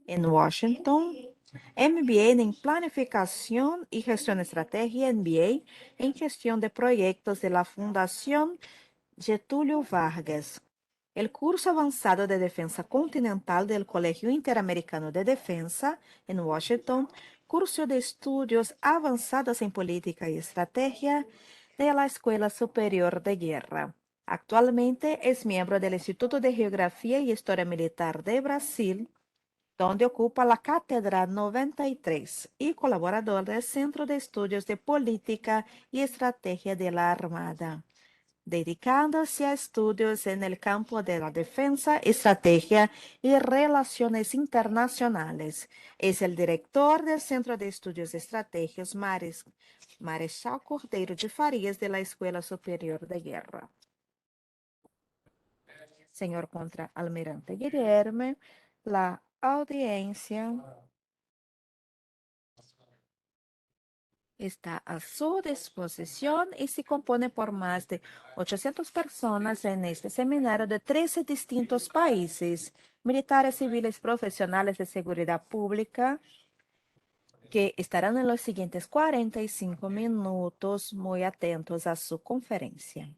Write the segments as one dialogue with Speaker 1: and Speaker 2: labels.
Speaker 1: en Washington, MBA en Planificación y Gestión de Estrategia, MBA en Gestión de Proyectos de la Fundación Getúlio Vargas. El curso avanzado de Defensa Continental del Colegio Interamericano de Defensa en Washington, curso de estudios avanzados en política y estrategia de la Escuela Superior de Guerra. Actualmente es miembro del Instituto de Geografía y Historia Militar de Brasil, donde ocupa la cátedra 93 y colaborador del Centro de Estudios de Política y Estrategia de la Armada, dedicándose a estudios en el campo de la defensa, estrategia y relaciones internacionales. Es el director del Centro de Estudios Estratégicos Marechal Cordeiro de Farias de la Escuela Superior de Guerra. Señor Contraalmirante Guilherme, la audiencia está a su disposición y se compone por más de 800 personas en este seminario de 13 distintos países, militares, civiles, profesionales de seguridad pública, que estarán en los siguientes 45 minutos muy atentos a su conferencia.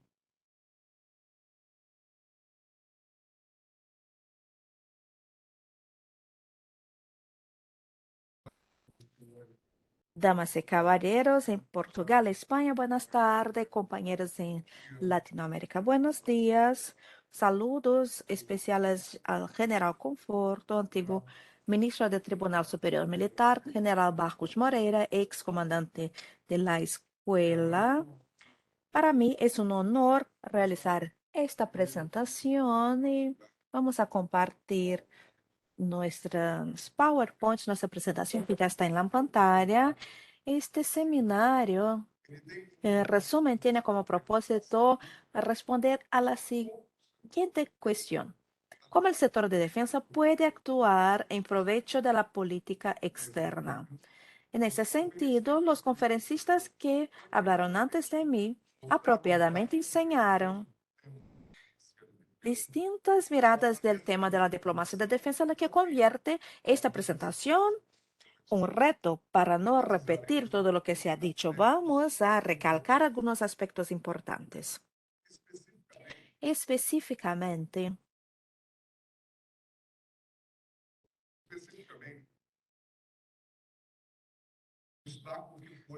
Speaker 1: Damas y caballeros en Portugal, España, buenas tardes. Compañeros en Latinoamérica, buenos días. Saludos especiales al General Conforto, antiguo ministro del Tribunal Superior Militar, General Barcos Moreira, ex comandante de la escuela. Para mí es un honor realizar esta presentación y vamos a compartir nuestras PowerPoints, nuestra presentación que ya está en la pantalla. Este seminario, en resumen, tiene como propósito responder a la siguiente cuestión. ¿Cómo el sector de defensa puede actuar en provecho de la política externa? En ese sentido, los conferencistas que hablaron antes de mí apropiadamente enseñaron distintas miradas del tema de la diplomacia de defensa, lo que convierte esta presentación un reto. Para no repetir todo lo que se ha dicho, vamos a recalcar algunos aspectos importantes. Específicamente,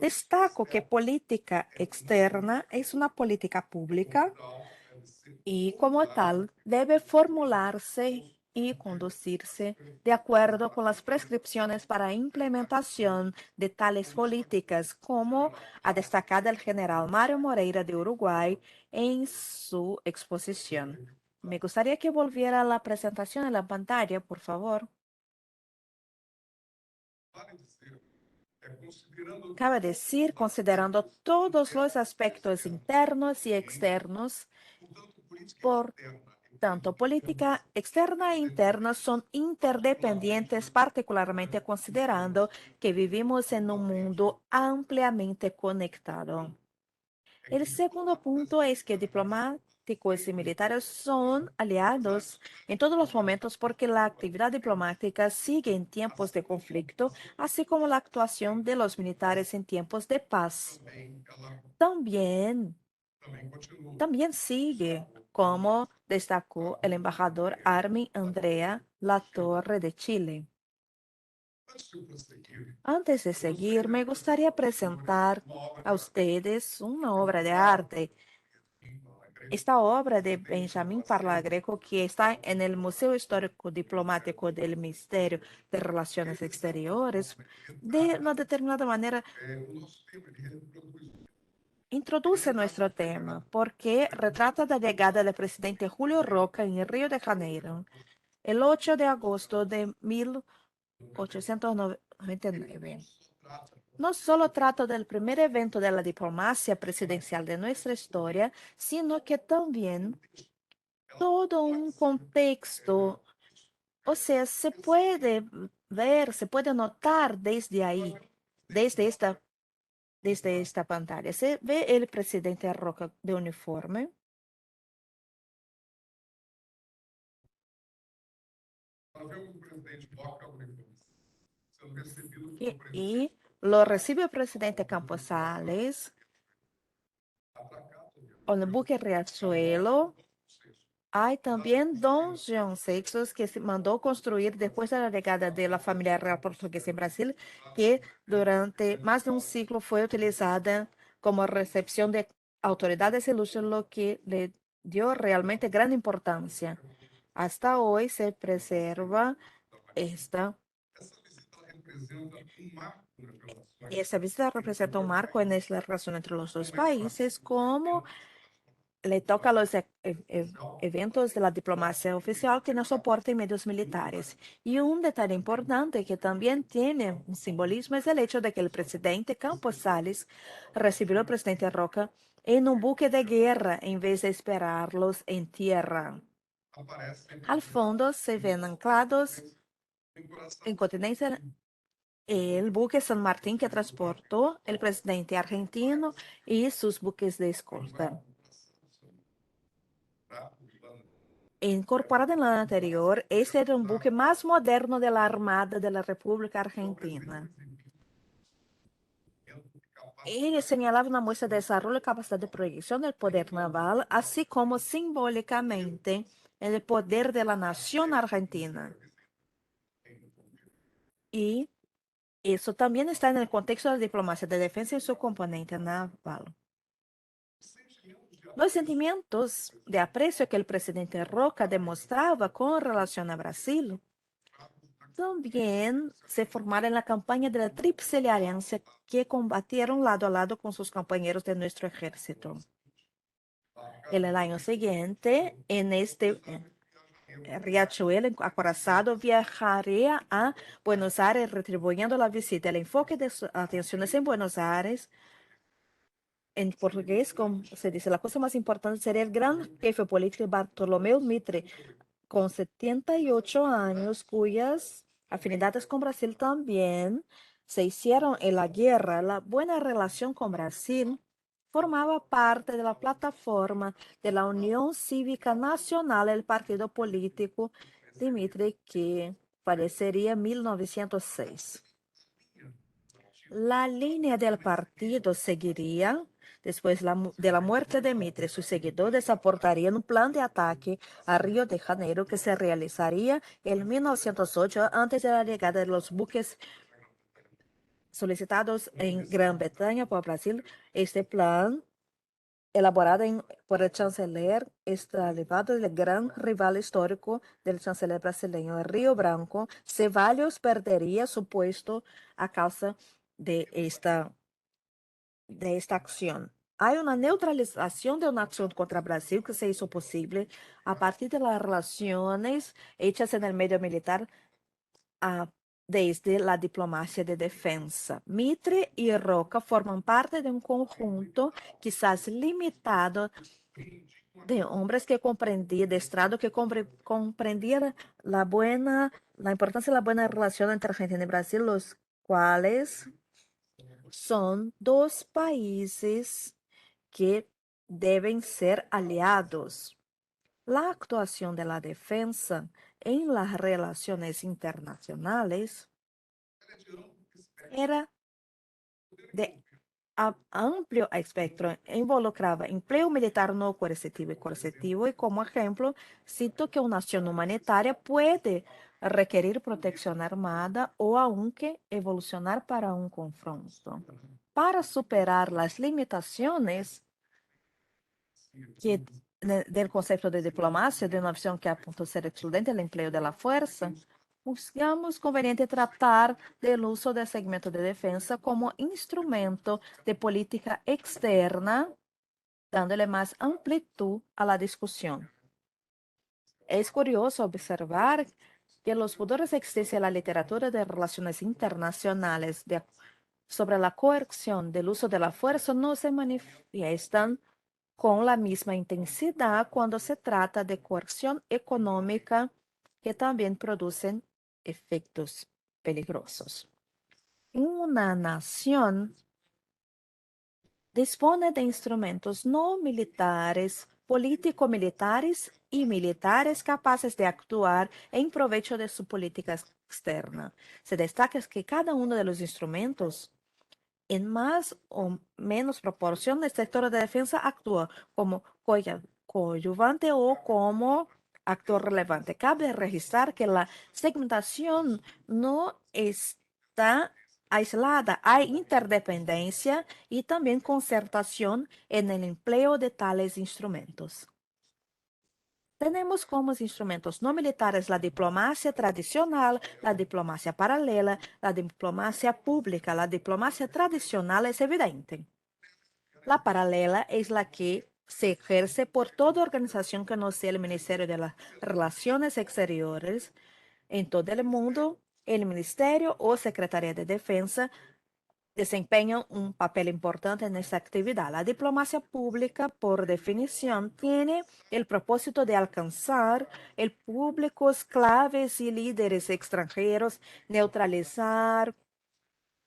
Speaker 1: destaco que política externa es una política pública y como tal debe formularse y conducirse de acuerdo con las prescripciones para implementación de tales políticas, como ha destacado el general Mario Moreira de Uruguay en su exposición. Me gustaría que volviera a la presentación en la pantalla, por favor. Cabe decir, considerando todos los aspectos internos y externos, por tanto, política externa e interna son interdependientes, particularmente considerando que vivimos en un mundo ampliamente conectado. El segundo punto es que diplomáticos y militares son aliados en todos los momentos porque la actividad diplomática sigue en tiempos de conflicto, así como la actuación de los militares en tiempos de paz. También sigue, como destacó el embajador Armin Andrea Latorre de Chile. Antes de seguir, me gustaría presentar a ustedes una obra de arte. Esta obra de Benjamin Parlagreco, que está en el Museo Histórico Diplomático del Ministerio de Relaciones Exteriores, de una determinada manera introduce nuestro tema porque retrata la llegada del presidente Julio Roca en Río de Janeiro el 8 de agosto de 1899. No solo trata del primer evento de la diplomacia presidencial de nuestra historia, sino que también todo un contexto, o sea, se puede ver, se puede notar desde ahí, desde esta pantalla. Se ve el presidente Roca de uniforme. Y lo recibe el presidente Campos Sales en el buque Riachuelo. Hay también Dom João VI, que se mandó construir después de la llegada de la familia real portuguesa en Brasil, que durante más de un siglo fue utilizada como recepción de autoridades y lujo, lo que le dio realmente gran importancia. Hasta hoy se preserva esta, y esta visita representa un marco en la relación entre los dos países, como le toca a los eventos de la diplomacia oficial que no soporten medios militares. Y un detalle importante que también tiene un simbolismo es el hecho de que el presidente Campos Sales recibió al presidente Roca en un buque de guerra en vez de esperarlos en tierra. Al fondo se ven anclados en continente el buque San Martín que transportó el presidente argentino y sus buques de escolta. Incorporado en la anterior, este era un buque más moderno de la Armada de la República Argentina. Ele señalaba una muestra de desarrollo y capacidad de proyección del poder naval, así como simbólicamente el poder de la nación argentina. Y eso también está en el contexto de la diplomacia de defensa en su componente naval. Los sentimientos de aprecio que el presidente Roca demostraba con relación a Brasil también se formaron en la campaña de la Tríplice Alianza que combatieron lado a lado con sus compañeros de nuestro ejército. En el año siguiente, en este Riachuelo acorazado, viajaría a Buenos Aires retribuyendo la visita. El enfoque de sus atenciones en Buenos Aires, en portugués, como se dice, la cosa más importante sería el gran jefe político Bartolomeu Mitre, con 78 años, cuyas afinidades con Brasil también se hicieron en la guerra. La buena relación con Brasil formaba parte de la plataforma de la Unión Cívica Nacional, el partido político de Mitre, que falecería en 1906. La línea del partido seguiría. Después de la muerte de Mitre, sus seguidores aportarían un plan de ataque a Río de Janeiro que se realizaría en 1908 antes de la llegada de los buques solicitados en Gran Bretaña por Brasil. Este plan, elaborado por el chanceler extraditado del gran rival histórico del chanceler brasileño, Río Branco, Ceballos perdería su puesto a causa de esta acción. Hay una neutralización de una acción contra Brasil que se hizo posible a partir de las relaciones hechas en el medio militar desde la diplomacia de defensa. Mitre y Roca forman parte de un conjunto quizás limitado de hombres que comprendía, de estrado que comprendía la importancia de la buena relación entre Argentina y Brasil, los cuales son dos países que deben ser aliados. La actuación de la defensa en las relaciones internacionales era de amplio espectro, involucraba empleo militar no coercitivo y coercitivo, y como ejemplo, cito que una acción humanitaria puede requerir protección armada o aunque evolucionar para un confronto. Para superar las limitaciones del concepto de diplomacia, de una opción que apunta a ser excludente del empleo de la fuerza, buscamos conveniente tratar del uso del segmento de defensa como instrumento de política externa, dándole más amplitud a la discusión. Es curioso observar que los pudores existentes en la literatura de relaciones internacionales sobre la coerción del uso de la fuerza no se manifiestan con la misma intensidad cuando se trata de coerción económica, que también producen efectos peligrosos. Una nación dispone de instrumentos no militares, político-militares y militares capaces de actuar en provecho de su política externa. Se destaca que cada uno de los instrumentos, en más o menos proporción, el sector de defensa actúa como coadyuvante o como actor relevante. Cabe registrar que la segmentación no está aislada, hay interdependencia y también concertación en el empleo de tales instrumentos. Tenemos como instrumentos no militares la diplomacia tradicional, la diplomacia paralela, la diplomacia pública. La diplomacia tradicional es evidente. La paralela es la que se ejerce por toda organización que no sea el Ministerio de las Relaciones Exteriores en todo el mundo, el Ministerio o Secretaría de Defensa desempeñan un papel importante en esta actividad. La diplomacia pública, por definición, tiene el propósito de alcanzar el públicos claves y líderes extranjeros, neutralizar,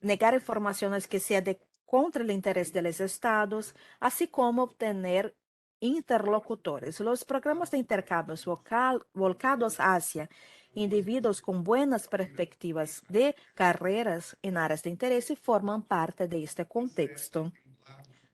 Speaker 1: negar informaciones que sean contra el interés de los estados, así como obtener interlocutores. Los programas de intercambios volcados hacia individuos con buenas perspectivas de carreras en áreas de interés forman parte de este contexto.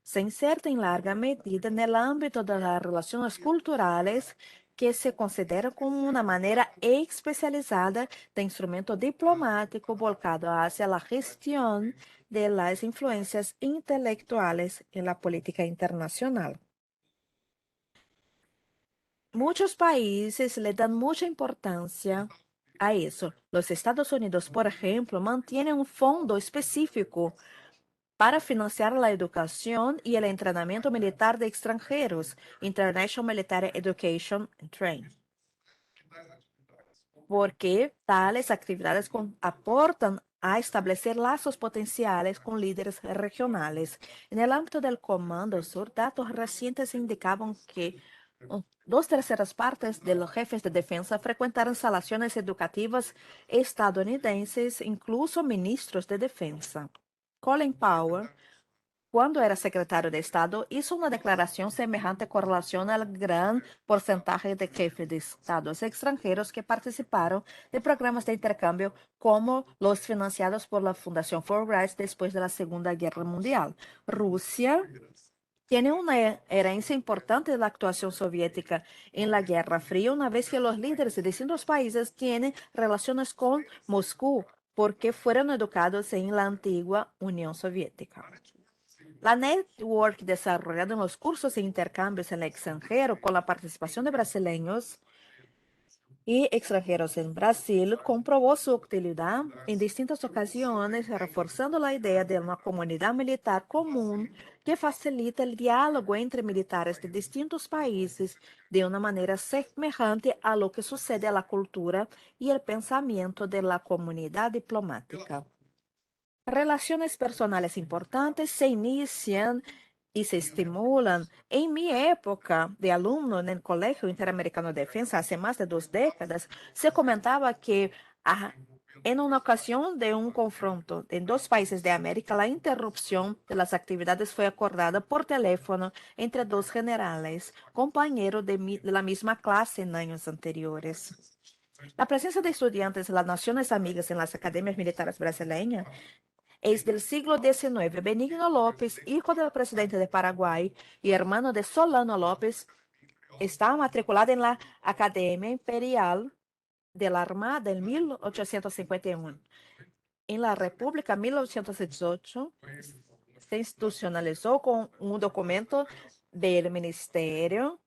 Speaker 1: Se inserta en larga medida en el ámbito de las relaciones culturales que se considera como una manera especializada de instrumento diplomático volcado hacia la gestión de las influencias intelectuales en la política internacional. Muchos países le dan mucha importancia a eso. Los Estados Unidos, por ejemplo, mantienen un fondo específico para financiar la educación y el entrenamiento militar de extranjeros, International Military Education and Training, porque tales actividades aportan a establecer lazos potenciales con líderes regionales. En el ámbito del Comando Sur, datos recientes indicaban que 2/3 de los jefes de defensa frecuentaron instalaciones educativas estadounidenses, incluso ministros de defensa. Colin Powell, cuando era secretario de Estado, hizo una declaración semejante con relación al gran porcentaje de jefes de estados extranjeros que participaron de programas de intercambio como los financiados por la Fundación Fulbright después de la Segunda Guerra Mundial. Rusia tiene una herencia importante de la actuación soviética en la Guerra Fría, una vez que los líderes de distintos países tienen relaciones con Moscú porque fueron educados en la antigua Unión Soviética. La network desarrollada en los cursos e intercambios en el extranjero con la participación de brasileños y extranjeros en Brasil comprobó su utilidad en distintas ocasiones, reforzando la idea de una comunidad militar común que facilita el diálogo entre militares de distintos países de una manera semejante a lo que sucede a la cultura y el pensamiento de la comunidad diplomática. Relaciones personales importantes se inician y se estimulan. En mi época de alumno en el Colegio Interamericano de Defensa, hace más de 2 décadas, se comentaba que en una ocasión de un confronto en dos países de América, la interrupción de las actividades fue acordada por teléfono entre dos generales, compañeros de la misma clase en años anteriores. La presencia de estudiantes de las Naciones Amigas en las academias militares brasileñas es del siglo XIX. Benigno López, hijo del presidente de Paraguay y hermano de Solano López, estaba matriculado en la Academia Imperial de la Armada en 1851. En la República 1818 se institucionalizó con un documento del Ministerio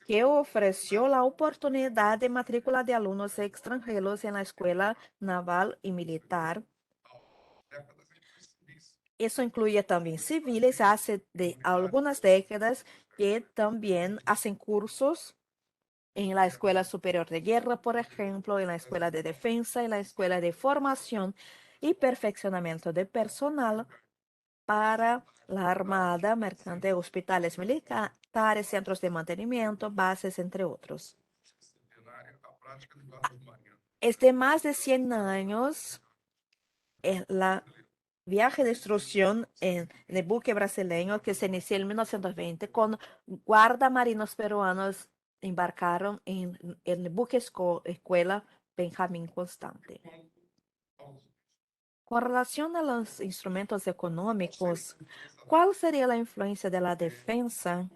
Speaker 1: que ofreció la oportunidad de matrícula de alumnos extranjeros en la Escuela Naval y Militar. Eso incluye también civiles hace de algunas décadas que también hacen cursos en la Escuela Superior de Guerra, por ejemplo, en la Escuela de Defensa, en la Escuela de Formación y Perfeccionamiento de Personal para la Armada, Mercante, hospitales militares, centros de mantenimiento, bases, entre otros. Es de más de 100 años la viaje de instrucción en el buque brasileño que se inició en 1920 con guardamarinos peruanos embarcaron en el buque escuela Benjamín Constante. Con relación a los instrumentos económicos, ¿cuál sería la influencia de la defensa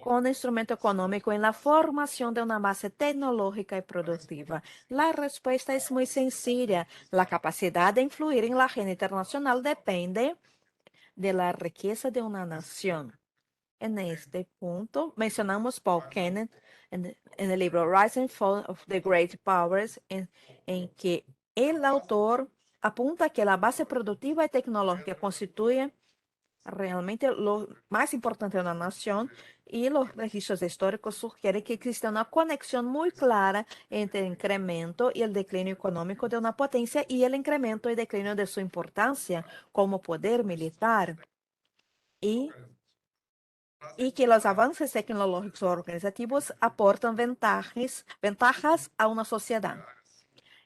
Speaker 1: con instrumento económico en la formación de una base tecnológica y productiva? La respuesta es muy sencilla. La capacidad de influir en la agenda internacional depende de la riqueza de una nación. En este punto, mencionamos Paul Kenneth en el libro Rise and Fall of the Great Powers, en que el autor apunta que la base productiva y tecnológica constituye realmente lo más importante de una nación y los registros históricos sugieren que existe una conexión muy clara entre el incremento y el declinio económico de una potencia y el incremento y declinio de su importancia como poder militar. Y que los avances tecnológicos o organizativos aportan ventajas a una sociedad.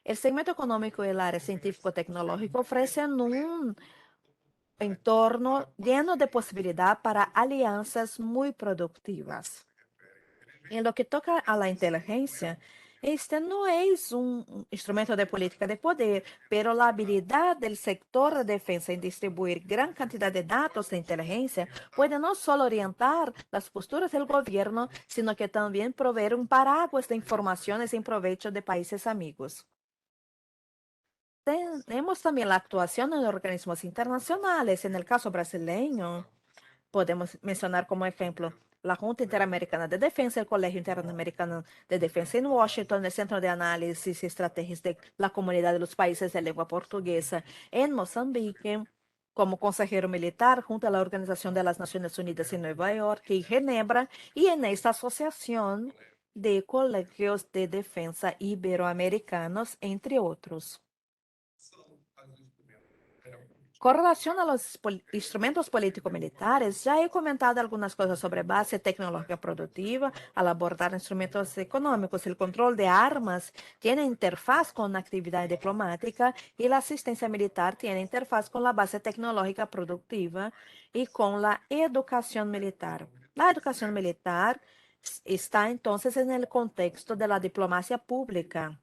Speaker 1: El segmento económico y el área científico-tecnológico ofrecen un entorno lleno de posibilidad para alianzas muy productivas. En lo que toca a la inteligencia, este no es un instrumento de política de poder, pero la habilidad del sector de defensa en distribuir gran cantidad de datos de inteligencia puede no solo orientar las posturas del gobierno, sino que también proveer un paraguas de informaciones en provecho de países amigos. Tenemos también la actuación en organismos internacionales. En el caso brasileño, podemos mencionar como ejemplo la Junta Interamericana de Defensa, el Colegio Interamericano de Defensa en Washington, el Centro de Análisis y Estrategias de la Comunidad de los Países de Lengua Portuguesa en Mozambique, como consejero militar junto a la Organización de las Naciones Unidas en Nueva York y Ginebra, y en esta asociación de colegios de defensa iberoamericanos, entre otros. Con relación a los instrumentos político-militares, ya he comentado algunas cosas sobre base tecnológica productiva al abordar instrumentos económicos. El control de armas tiene interfaz con la actividad diplomática y la asistencia militar tiene interfaz con la base tecnológica productiva y con la educación militar. La educación militar está entonces en el contexto de la diplomacia pública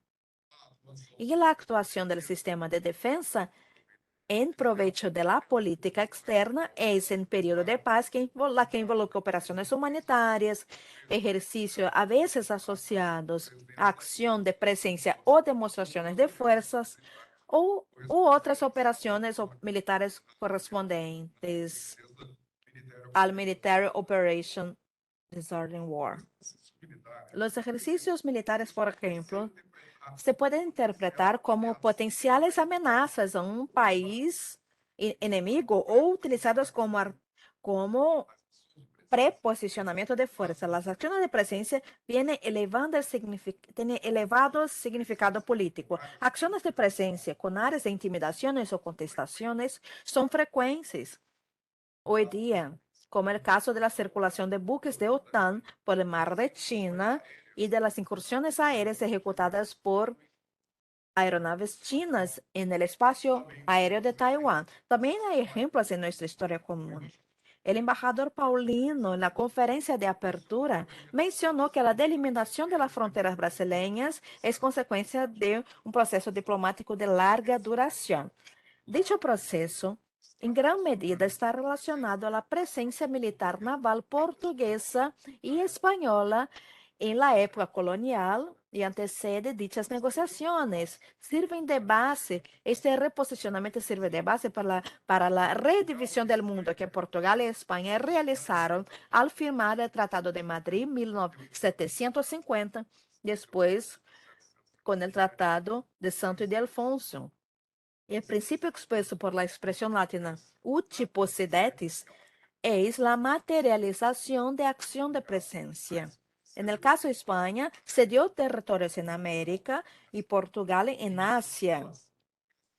Speaker 1: y la actuación del sistema de defensa en provecho de la política externa es en periodo de paz la que involucra operaciones humanitarias, ejercicio a veces asociados a acción de presencia o demostraciones de fuerzas u otras operaciones militares correspondientes al Military Operation Disarming War. Los ejercicios militares, por ejemplo, se pueden interpretar como potenciales amenazas a un país enemigo o utilizados como preposicionamiento de fuerza. Las acciones de presencia tienen elevado significado político. Acciones de presencia con áreas de intimidaciones o contestaciones son frecuentes hoy día, como el caso de la circulación de buques de OTAN por el mar de China y de las incursiones aéreas ejecutadas por aeronaves chinas en el espacio aéreo de Taiwán. También hay ejemplos en nuestra historia común. El embajador Paulino, en la conferencia de apertura, mencionó que la delimitación de las fronteras brasileñas es consecuencia de un proceso diplomático de larga duración. Dicho proceso, en gran medida, está relacionado a la presencia militar naval portuguesa y española en la época colonial y antecede dichas negociaciones. Sirven de base, este reposicionamiento sirve de base para la redivisión del mundo que Portugal y España realizaron al firmar el Tratado de Madrid en 1750, después con el Tratado de Santo Ildefonso. El principio expuesto por la expresión latina uti possidetis es la materialización de acción de presencia. En el caso de España, cedió territorios en América y Portugal en Asia,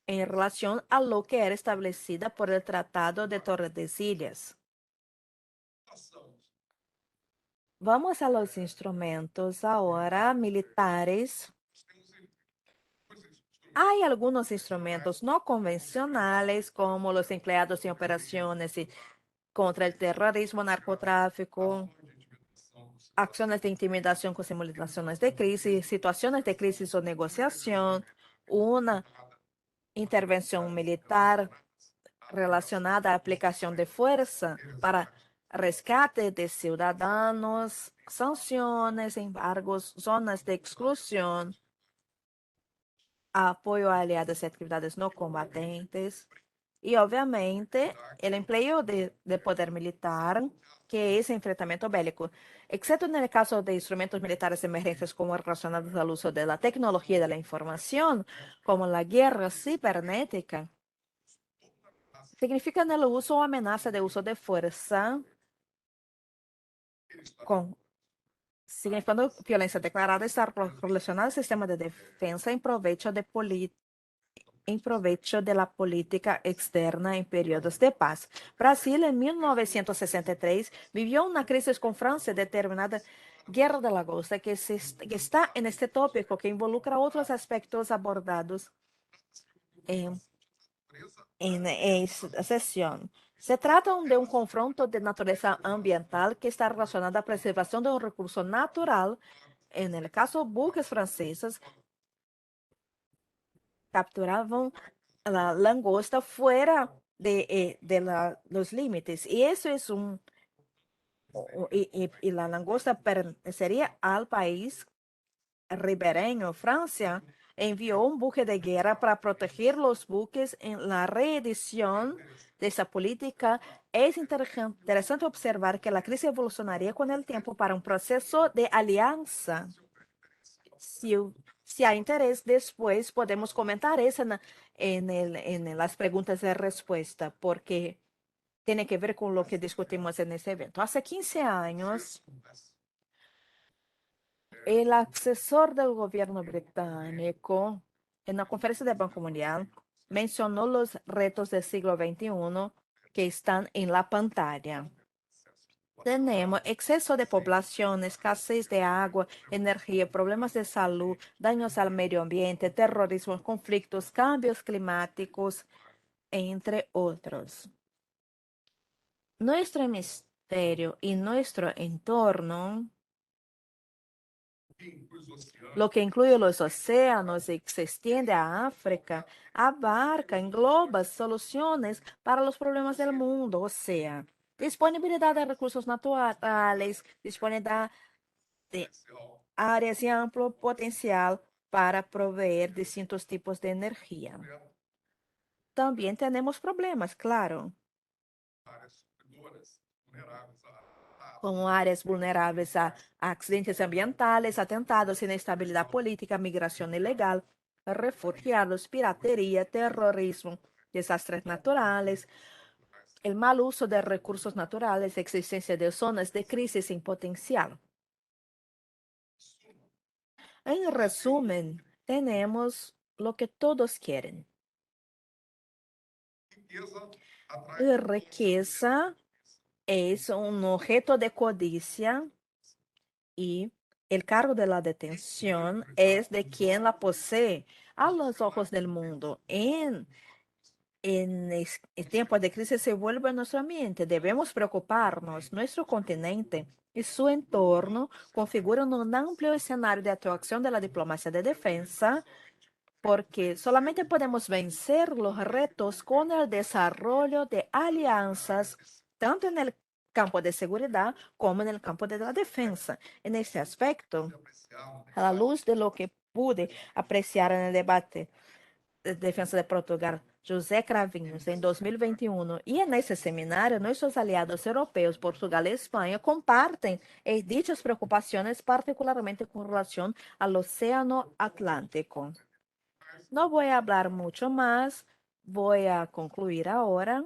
Speaker 1: en relación a lo que era establecida por el Tratado de Tordesillas. Vamos a los instrumentos ahora militares. Hay algunos instrumentos no convencionales, como los empleados en operaciones contra el terrorismo, narcotráfico, acciones de intimidación con simulaciones de crisis, situaciones de crisis o negociación, una intervención militar relacionada a aplicación de fuerza para rescate de ciudadanos, sanciones, embargos, zonas de exclusión, apoyo a aliados y actividades no combatentes y obviamente el empleo de poder militar, que es enfrentamiento bélico, excepto en el caso de instrumentos militares emergentes como relacionados al uso de la tecnología y de la información, como la guerra cibernética. Significa el uso o amenaza de uso de fuerza con significando violencia declarada estar relacionada al sistema de defensa en provecho de la política externa en periodos de paz. Brasil, en 1963, vivió una crisis con Francia determinada Guerra de la Costa, que está en este tópico que involucra otros aspectos abordados en esta sesión. Se trata de un confronto de naturaleza ambiental que está relacionado a preservación de un recurso natural. En el caso, buques franceses capturaban la langosta fuera de los límites. Y eso es y la langosta pertenecería al país ribereño. Francia envió un buque de guerra para proteger los buques en la reedición de esa política. Es interesante observar que la crisis evolucionaría con el tiempo para un proceso de alianza. Si, si hay interés, después podemos comentar eso en las preguntas de respuesta, porque tiene que ver con lo que discutimos en ese evento. Hace 15 años, el asesor del gobierno británico, en la conferencia del Banco Mundial, mencionó los retos del siglo XXI que están en la pantalla. Tenemos exceso de población, escasez de agua, energía, problemas de salud, daños al medio ambiente, terrorismo, conflictos, cambios climáticos, entre otros. Nuestro hemisferio y nuestro entorno, lo que incluye los océanos y se extiende a África, abarca, engloba soluciones para los problemas del mundo, o sea, disponibilidad de recursos naturales, disponibilidad de áreas y amplio potencial para proveer distintos tipos de energía. También tenemos problemas, claro, como áreas vulnerables a accidentes ambientales, atentados, inestabilidad política, migración ilegal, refugiados, piratería, terrorismo, desastres naturales, el mal uso de recursos naturales, existencia de zonas de crisis en potencial. En resumen, tenemos lo que todos quieren. Riqueza es un objeto de codicia y el cargo de la detención es de quien la posee a los ojos del mundo. En tiempos de crisis se vuelve nuestro ambiente. Debemos preocuparnos. Nuestro continente y su entorno configuran un amplio escenario de actuación de la diplomacia de defensa, porque solamente podemos vencer los retos con el desarrollo de alianzas, tanto en el campo de seguridad como en el campo de la defensa. En este aspecto, a la luz de lo que pude apreciar en el debate de defensa de Portugal, José Cravinhos, en 2021, y en ese seminario, nuestros aliados europeos, Portugal y España, comparten dichas preocupaciones, particularmente con relación al Océano Atlántico. No voy a hablar mucho más, voy a concluir ahora.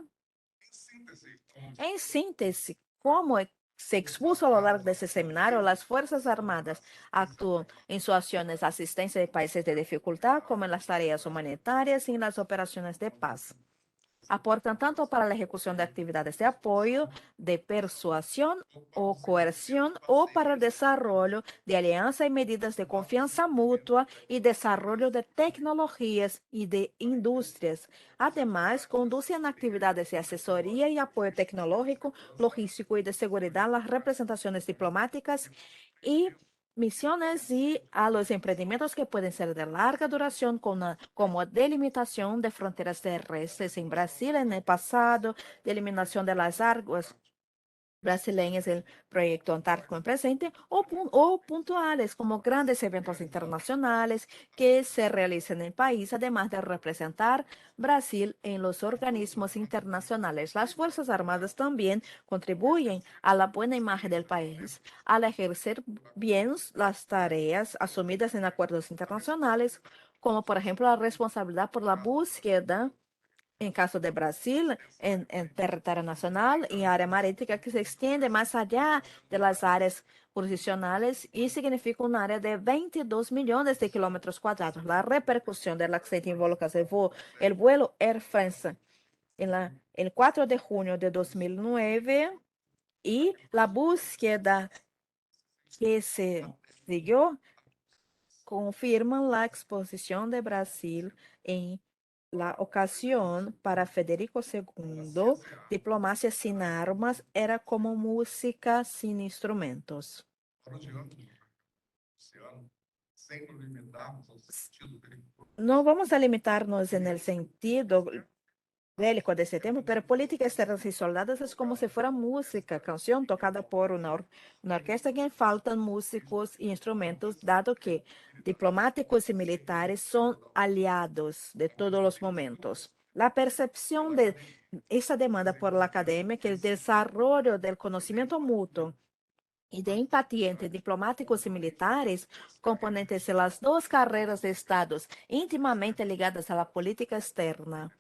Speaker 1: En síntesis, como se expuso a lo largo de ese seminario, las Fuerzas Armadas actúan en sus acciones de asistencia de países de dificultad, como en las tareas humanitarias y en las operaciones de paz. aportan tanto para la ejecución de actividades de apoyo, de persuasión o coerción, o para el desarrollo de alianzas y medidas de confianza mutua y desarrollo de tecnologías y de industrias. Además, conducen actividades de asesoría y apoyo tecnológico, logístico y de seguridad, las representaciones diplomáticas y misiones y a los emprendimientos que pueden ser de larga duración como delimitación de fronteras terrestres en Brasil en el pasado, eliminación de las aguas brasileñas, el proyecto Antártico en presente, o puntuales como grandes eventos internacionales que se realizan en el país, además de representar Brasil en los organismos internacionales. Las Fuerzas Armadas también contribuyen a la buena imagen del país al ejercer bien las tareas asumidas en acuerdos internacionales, como por ejemplo la responsabilidad por la búsqueda en caso de Brasil, en territorio nacional y área marítima que se extiende más allá de las áreas jurisdiccionales y significa un área de 22 millones de kilómetros cuadrados. La repercusión del accidente involucra el vuelo Air France el 4 de junio de 2009 y la búsqueda que se siguió confirman la exposición de Brasil en la ocasión para Federico II. Diplomacia sin armas era como música sin instrumentos. No vamos a limitarnos en el sentido bélico de ese tema, pero política externa y soldados es como si fuera música, canción tocada por una orquesta que faltan músicos e instrumentos, dado que diplomáticos y militares son aliados de todos los momentos. La percepción de esa demanda por la academia, que el desarrollo del conocimiento mutuo y de empatía entre diplomáticos y militares, componentes de las dos carreras de estados íntimamente ligadas a la política externa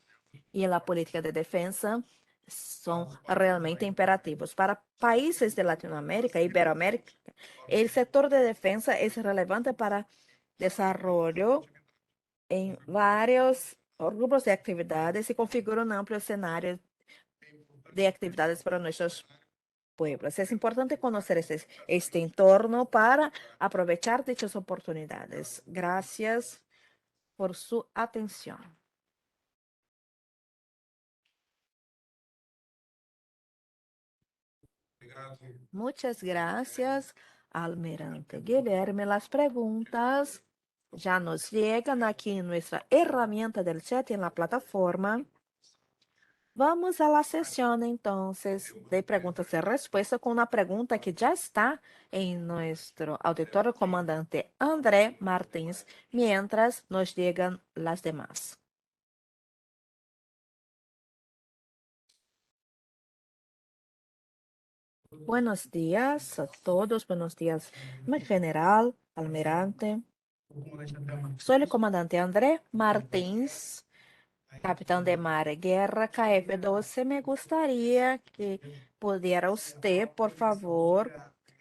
Speaker 1: y la política de defensa, son realmente imperativos. Para países de Latinoamérica e Iberoamérica, el sector de defensa es relevante para desarrollo en varios rubros de actividades y configura un amplio escenario de actividades para nuestros pueblos. Es importante conocer este entorno para aprovechar dichas oportunidades. Gracias por su atención. Muchas gracias, Almirante Guilherme. Las preguntas ya nos llegan aquí en nuestra herramienta del chat en la plataforma. Vamos a la sesión entonces de preguntas y respuestas con una pregunta que ya está en nuestro auditorio comandante André Martins, mientras nos llegan las demás. Buenos días a todos, buenos días, mi general, almirante. Soy el comandante André Martins, capitán de mar guerra KF-12. Me gustaría que pudiera usted, por favor,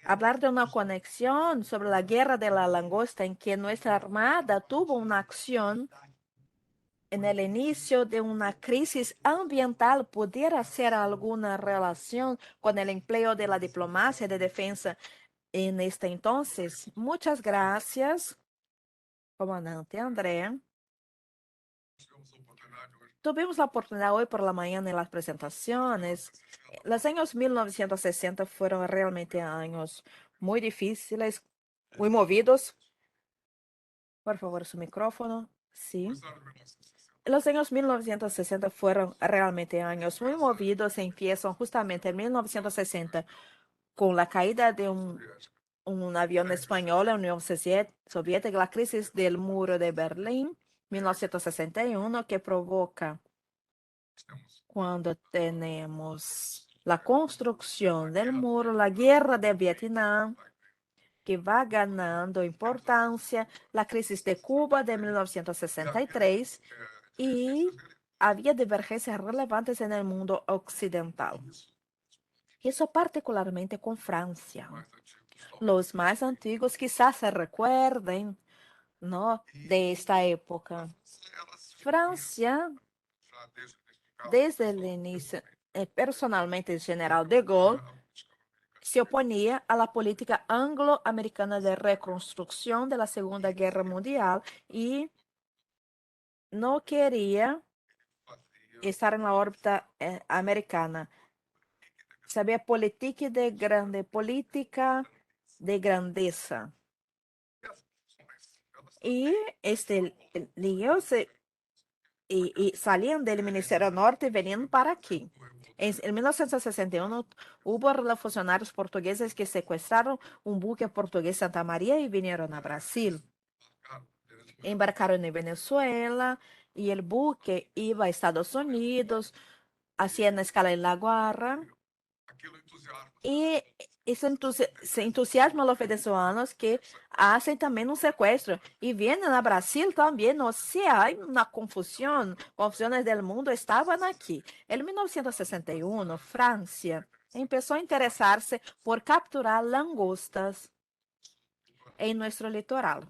Speaker 1: hablar de una conexión sobre la guerra de la langosta en que nuestra armada tuvo una acción en el inicio de una crisis ambiental. ¿Pudiera ser alguna relación con el empleo de la diplomacia de defensa en este entonces? Muchas gracias, comandante André. Tuvimos la oportunidad hoy por la mañana en las presentaciones. Los años 1960 fueron realmente años muy difíciles, muy movidos. Por favor, su micrófono. Sí. Los años 1960 fueron realmente años muy movidos. Se empiezan justamente en 1960 con la caída de un avión español en la Unión Soviética, la crisis del muro de Berlín, 1961, que provoca cuando tenemos la construcción del muro, la guerra de Vietnam, que va ganando importancia, la crisis de Cuba de 1963 y había divergencias relevantes en el mundo occidental. Eso particularmente con Francia. Los más antiguos quizás se recuerden, ¿no?, de esta época. Francia desde el inicio, personalmente el general de Gaulle se oponía a la política anglo-americana de reconstrucción de la Segunda Guerra Mundial y no quería estar en la órbita americana. Sabía política de grandeza. Y este lío y salían del Ministerio Norte y venían para aquí. En 1961 hubo funcionarios portugueses que secuestraron un buque portugués Santa María y vinieron a Brasil. Embarcaron en Venezuela y el buque iba a Estados Unidos, hacía una escala en La Guarra. Y se entusiasma a los venezolanos que hacen también un secuestro y vienen a Brasil también. O sea, hay una confusión. Confusiones del mundo estaban aquí. En 1961, Francia empezó a interesarse por capturar langostas en nuestro litoral.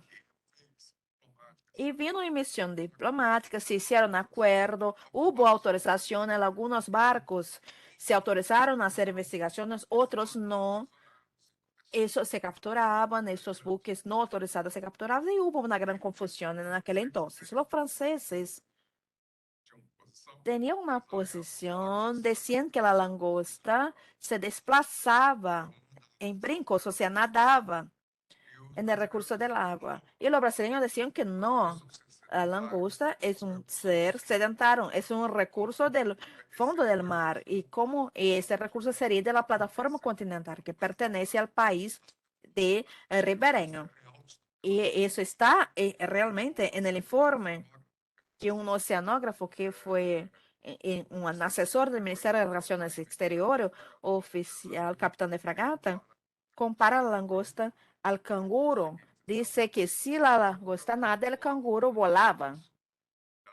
Speaker 1: Y vino en misión diplomática, se hicieron acuerdo, hubo autorización en algunos barcos, se autorizaron a hacer investigaciones, otros no. Eso se capturaban, esos buques no autorizados se capturaban y hubo una gran confusión en aquel entonces. Los franceses tenían una posición, decían que la langosta se desplazaba en brincos, o sea, nadaba en el recurso del agua. Y los brasileños decían que no, la langosta es un ser sedentario, es un recurso del fondo del mar y como ese recurso sería de la plataforma continental que pertenece al país de ribereño. Y eso está realmente en el informe que un oceanógrafo que fue un asesor del Ministerio de Relaciones Exteriores, oficial capitán de fragata, compara la langosta al canguro. Dice que si la langosta nada, el canguro volaba.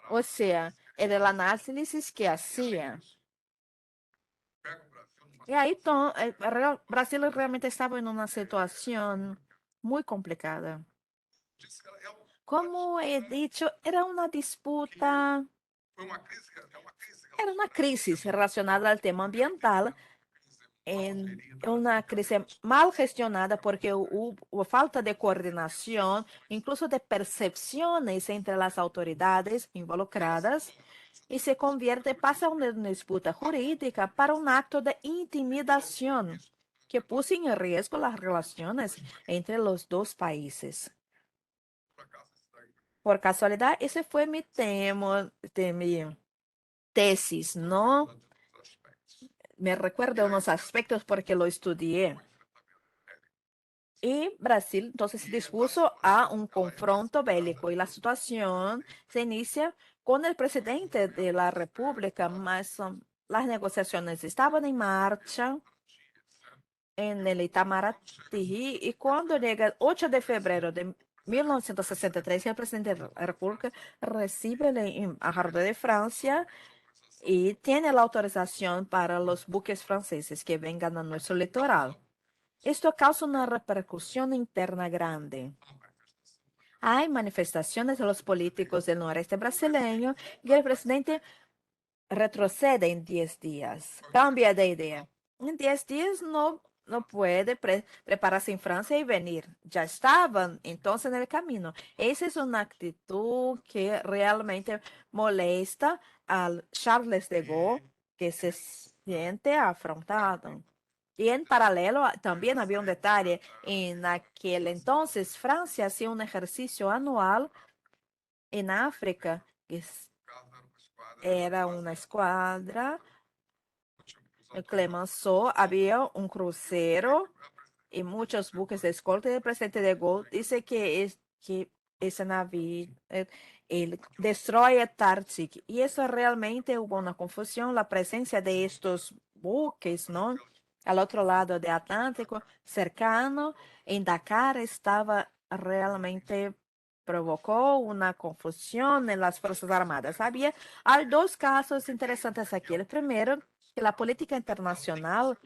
Speaker 1: O sea, era el análisis que hacía. Y ahí Brasil realmente estaba en una situación muy complicada. Como he dicho, era una crisis relacionada al tema ambiental, en una crisis mal gestionada porque hubo falta de coordinación, incluso de percepciones entre las autoridades involucradas, y pasa de una disputa jurídica para un acto de intimidación que puso en riesgo las relaciones entre los dos países. Por casualidad, ese fue mi tema, de mi tesis, ¿no? Me recuerda unos aspectos porque lo estudié. Y Brasil entonces se dispuso a un confronto bélico y la situación se inicia con el presidente de la República, mas las negociaciones estaban en marcha en el Itamaraty y cuando llega el 8 de febrero de 1963, el presidente de la República recibe el embajador de Francia y tiene la autorización para los buques franceses que vengan a nuestro litoral. Esto causa una repercusión interna grande. Hay manifestaciones de los políticos del noreste brasileño y el presidente retrocede en 10 días, cambia de idea. En 10 días no puede prepararse en Francia y venir. Ya estaban entonces en el camino. Esa es una actitud que realmente molesta al Charles de Gaulle, que se siente afrontado. Y en paralelo también había un detalle. En aquel entonces Francia hacía un ejercicio anual en África, que era una escuadra. En Clemenceau había un crucero y muchos buques de escolta. El presidente de Gaulle dice que ese navío, el Destroyer Tartic, y eso realmente hubo una confusión, la presencia de estos buques, ¿no? Al otro lado del Atlántico, cercano, en Dakar, estaba realmente provocó una confusión en las Fuerzas Armadas. Hay dos casos interesantes aquí. El primero, que la política internacional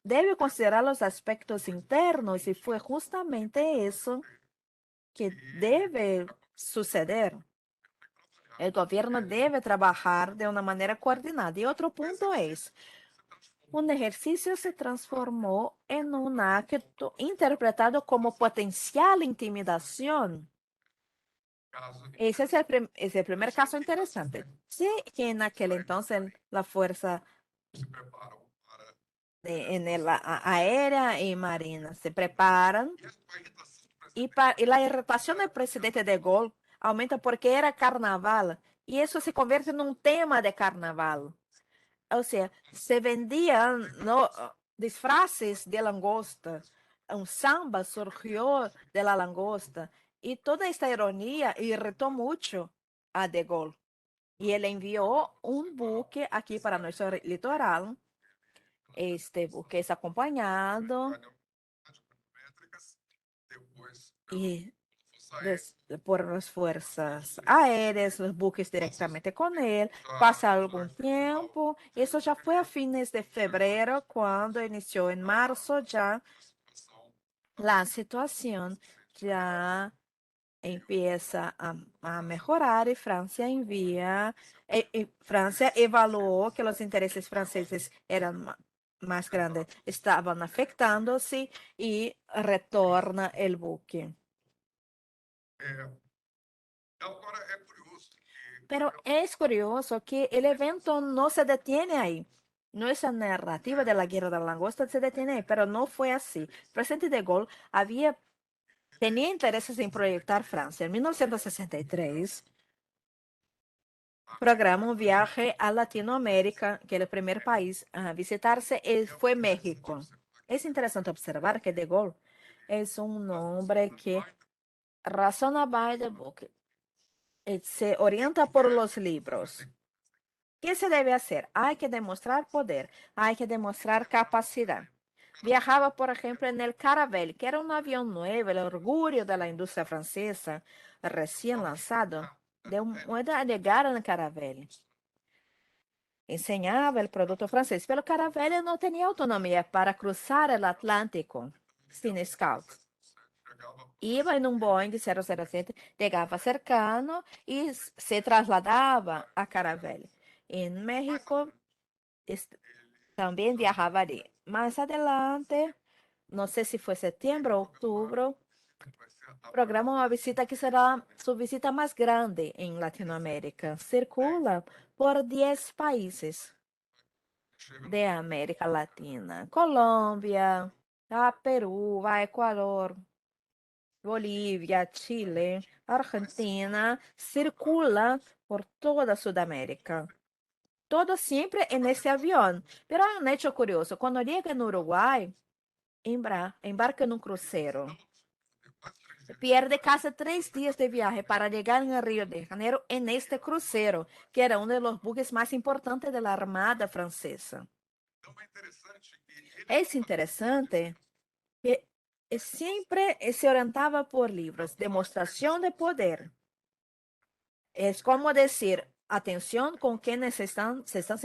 Speaker 1: debe considerar los aspectos internos y fue justamente eso que debe suceder. El gobierno debe trabajar de una manera coordinada. Y otro punto es, un ejercicio se transformó en un acto interpretado como potencial intimidación. Ese es el primer caso interesante. Sí, que en aquel entonces la fuerza aérea y marina se preparan y la irritación del presidente de Gaulle aumenta porque era carnaval y eso se convierte en un tema de carnaval. O sea, se vendían, ¿no?, disfraces de langosta. Un samba surgió de la langosta y toda esta ironía irritó mucho a De Gaulle. Y él envió un buque aquí para nuestro litoral. Este buque es acompañado y por las fuerzas aéreas, los buques directamente con él. Pasa algún tiempo, eso ya fue a fines de febrero, cuando inició en marzo ya la situación ya empieza a mejorar y Francia envía, Francia evaluó que los intereses franceses eran más grandes, estaban afectándose y retorna el buque. Pero es curioso que el evento no se detiene ahí. Nuestra narrativa de la guerra de la langosta se detiene ahí, pero no fue así. El presidente de Gaulle tenía intereses en proyectar Francia. En 1963, programa un viaje a Latinoamérica, que el primer país a visitarse fue México. Es interesante observar que De Gaulle es un hombre que razona by the book, se orienta por los libros. ¿Qué se debe hacer? Hay que demostrar poder, hay que demostrar capacidad. Viajaba, por ejemplo, en el Caravelle, que era un avión nuevo, el orgullo de la industria francesa, recién lanzado. De moda a llegar en el Caravelle. Enseñaba el producto francés, pero Caravelle no tenía autonomía para cruzar el Atlántico sin scout. Iba en un Boeing 007, llegaba cercano y se trasladaba a Caravelle. En México también viajaba allí. Más adelante, no sé si fue septiembre o octubre, programa una visita que será su visita más grande en Latinoamérica. Circula por 10 países de América Latina. Colombia, Perú, Ecuador, Bolivia, Chile, Argentina. Circula por toda Sudamérica. Todo siempre en ese avión. Pero hay un hecho curioso. Cuando llega en Uruguay, embarca en un crucero. Pierde casi 3 días de viaje para llegar en Río de Janeiro en este crucero, que era uno de los buques más importantes de la Armada Francesa. Es interesante que siempre se orientaba por libros, demostración de poder. Es como decir, atención con quienes se están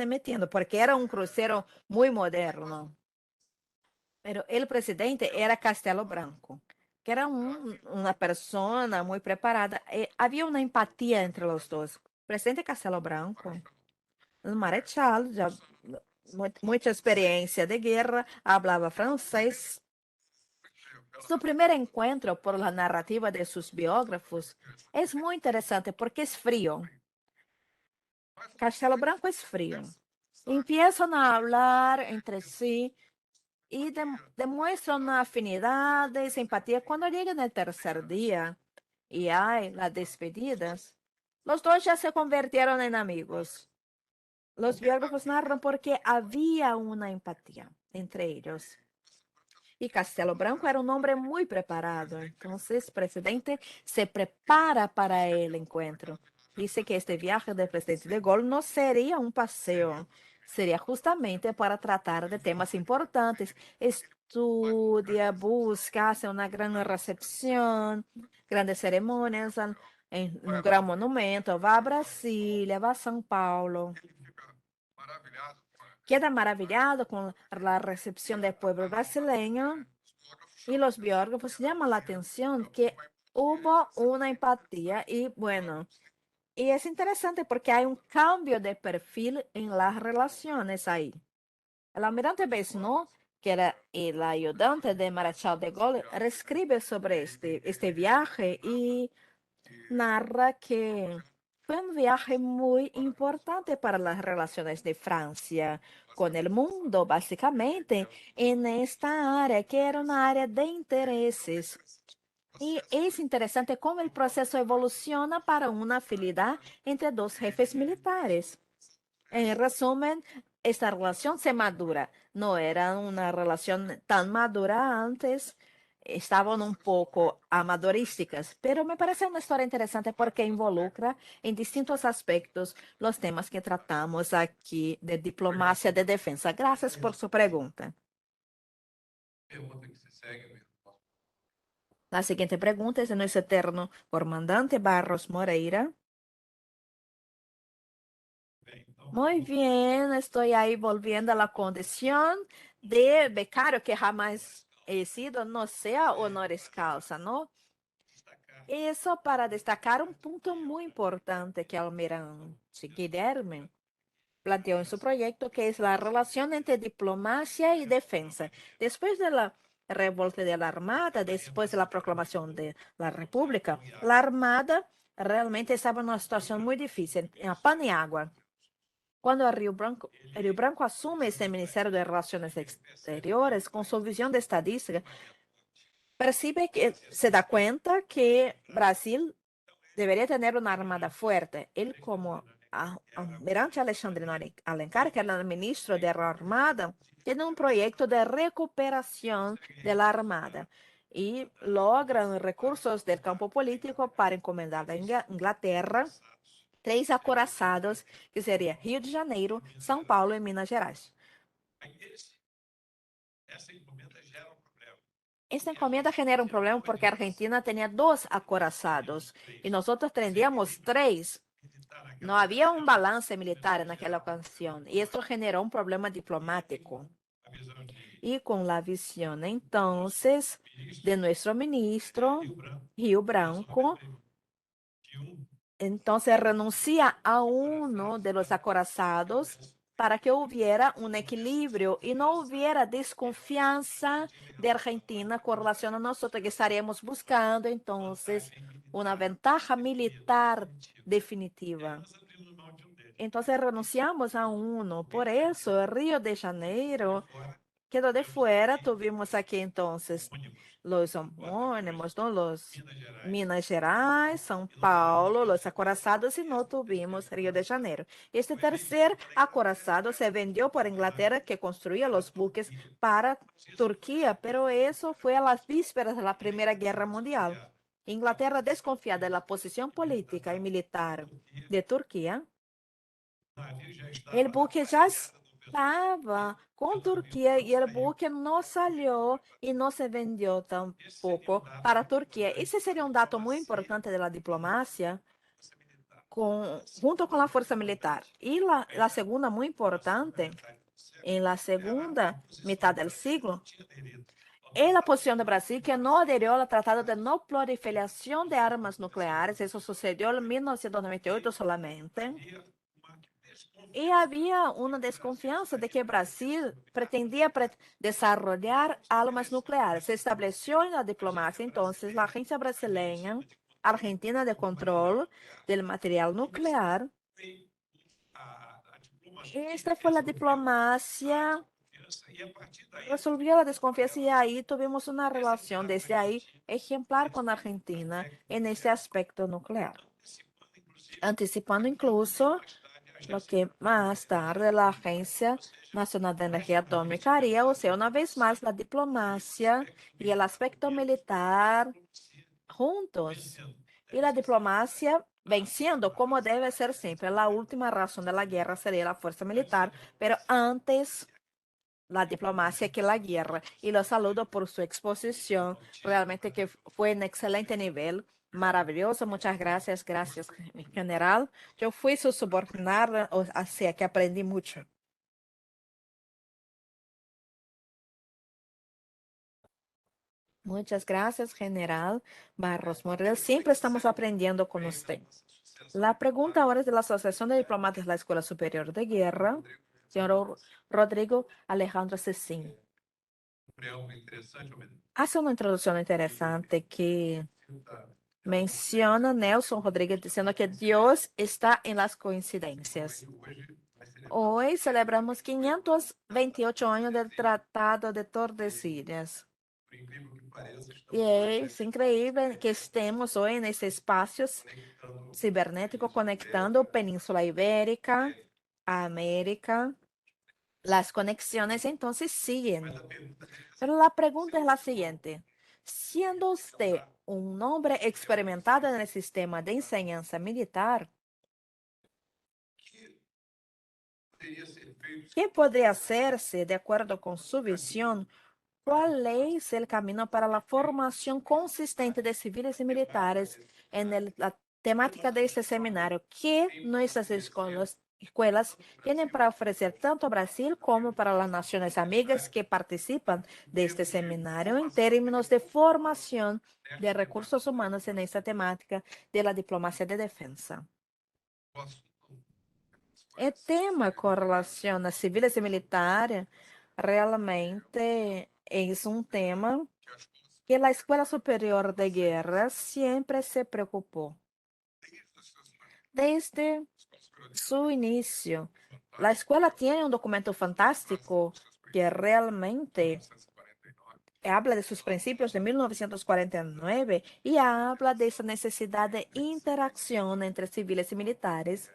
Speaker 1: metiendo, porque era un crucero muy moderno. Pero el presidente era Castelo Branco, que era una persona muy preparada. Había una empatía entre los dos. El presidente Castelo Branco, un marechal, ya mucha experiencia de guerra, hablaba francés. Su primer encuentro, por la narrativa de sus biógrafos, es muy interesante porque es frío. Castelo Branco es frío. Empiezan a hablar entre sí y demuestran una afinidad y simpatía. Cuando llegan el tercer día y hay las despedidas, los dos ya se convirtieron en amigos. Los biógrafos narran porque había una empatía entre ellos. Y Castelo Branco era un hombre muy preparado. Entonces, el presidente se prepara para el encuentro. Dice que este viaje del presidente de Gaulle no sería un paseo, sería justamente para tratar de temas importantes. Estudia, busca, hace una gran recepción, grandes ceremonias en un gran monumento, va a Brasilia, va a São Paulo. Queda maravillado con la recepción del pueblo brasileño y los biógrafos llaman la atención que hubo una empatía y bueno, Y es interesante porque hay un cambio de perfil en las relaciones ahí. El almirante Besnot, que era el ayudante de Marechal de Gaulle, reescribe sobre este viaje y narra que fue un viaje muy importante para las relaciones de Francia con el mundo, básicamente, en esta área, que era una área de intereses. Y es interesante cómo el proceso evoluciona para una afinidad entre dos jefes militares. En resumen, esta relación se madura. No era una relación tan madura antes, estaban un poco amadorísticas, pero me parece una historia interesante porque involucra en distintos aspectos los temas que tratamos aquí de diplomacia de defensa. Gracias por su pregunta. La siguiente pregunta es de nuestro eterno comandante Barros Moreira. Muy bien, estoy ahí volviendo a la condición de becario que jamás he sido, no sea honoris causa, ¿no? Eso para destacar un punto muy importante que Almirante Guilherme planteó en su proyecto, que es la relación entre diplomacia y defensa. Después de la revuelta de la Armada, después de la proclamación de la República, la Armada realmente estaba en una situación muy difícil, en pan y agua. Cuando Rio Branco asume este Ministerio de Relaciones Exteriores con su visión de estadística, percibe que se da cuenta que Brasil debería tener una armada fuerte. Él como almirante Alexandre Alencar, que era el ministro de la Armada, tiene un proyecto de recuperación de la Armada y logran recursos del campo político para encomendar a Inglaterra três acoraçados, que seria Rio de Janeiro, São Paulo e Minas Gerais. Esta encomenda genera un problema porque Argentina tenía dos acorazados y nosotros tendríamos tres. No había un balance militar en aquella ocasión y esto generó un problema diplomático. Y con la visión entonces de nuestro ministro Rio Branco, entonces renuncia a uno de los acorazados para que hubiera un equilibrio y no hubiera desconfianza de Argentina con relación a nosotros, que estaríamos buscando entonces una ventaja militar definitiva. Entonces renunciamos a uno. Por eso, Río de Janeiro quedó de fuera. Tuvimos aquí entonces los homónimos, ¿no? Los Minas Gerais, São Paulo, los acorazados y no tuvimos Río de Janeiro. Este tercer acorazado se vendió por Inglaterra, que construía los buques para Turquía, pero eso fue a las vísperas de la Primera Guerra Mundial. Inglaterra, desconfiada de la posición política y militar de Turquía, el buque ya estaba con Turquía y el buque no salió y no se vendió tampoco para Turquía. Ese sería un dato muy importante de la diplomacia junto con la fuerza militar. Y la segunda, muy importante, en la segunda mitad del siglo, es la posición de Brasil, que no adherió al Tratado de No Proliferación de Armas Nucleares. Eso sucedió en 1998 solamente. Y había una desconfianza de que Brasil pretendía desarrollar armas nucleares. Se estableció en la diplomacia entonces la Agencia Brasileña Argentina de Control del Material Nuclear. Esta fue la diplomacia, resolvió la desconfianza y ahí tuvimos una relación desde ahí ejemplar con Argentina en este aspecto nuclear, anticipando incluso lo que más tarde la Agencia Nacional de Energía Atómica haría, o sea, una vez más la diplomacia y el aspecto militar juntos. Y la diplomacia venciendo como debe ser siempre. La última razón de la guerra sería la fuerza militar, pero antes la diplomacia que la guerra. Y lo saludo por su exposición, realmente que fue en excelente nivel. Maravilloso, muchas gracias, gracias, general. Yo fui su subordinada, así que aprendí mucho. Muchas gracias, general Barros Morel. Siempre estamos aprendiendo con usted. La pregunta ahora es de la Asociación de Diplomatas de la Escuela Superior de Guerra, señor Rodrigo Alejandro Cecín. Hace una introducción interesante que menciona Nelson Rodríguez diciendo que Dios está en las coincidencias. Hoy celebramos 528 años del Tratado de Tordesillas. Y es increíble que estemos hoy en ese espacio cibernético conectando Península Ibérica, América. Las conexiones entonces siguen. Pero la pregunta es la siguiente. Siendo usted un hombre experimentado en el sistema de enseñanza militar, ¿qué podría hacerse de acuerdo con su visión? ¿Cuál es el camino para la formación consistente de civiles y militares en la temática de este seminario? ¿Qué nuestras escuelas tienen para ofrecer tanto a Brasil como para las naciones amigas que participan de este seminario en términos de formación de recursos humanos en esta temática de la diplomacia de defensa? El tema con relación a civiles y militares realmente es un tema que la Escuela Superior de Guerra siempre se preocupó. Desde su inicio, la escuela tiene un documento fantástico que realmente habla de sus principios de 1949 y habla de esa necesidad de interacción entre civiles y militares.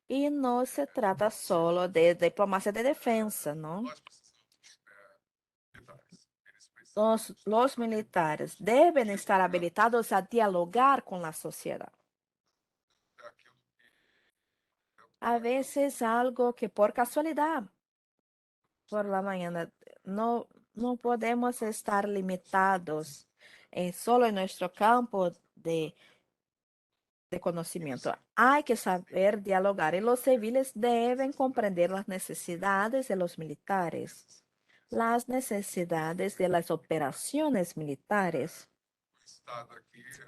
Speaker 1: Y no se trata solo de diplomacia de defensa, ¿no? Los militares deben estar habilitados a dialogar con la sociedad. A veces algo que por casualidad, por la mañana, no podemos estar limitados solo en nuestro campo de conocimiento. Hay que saber dialogar y los civiles deben comprender las necesidades de los militares, las necesidades de las operaciones militares.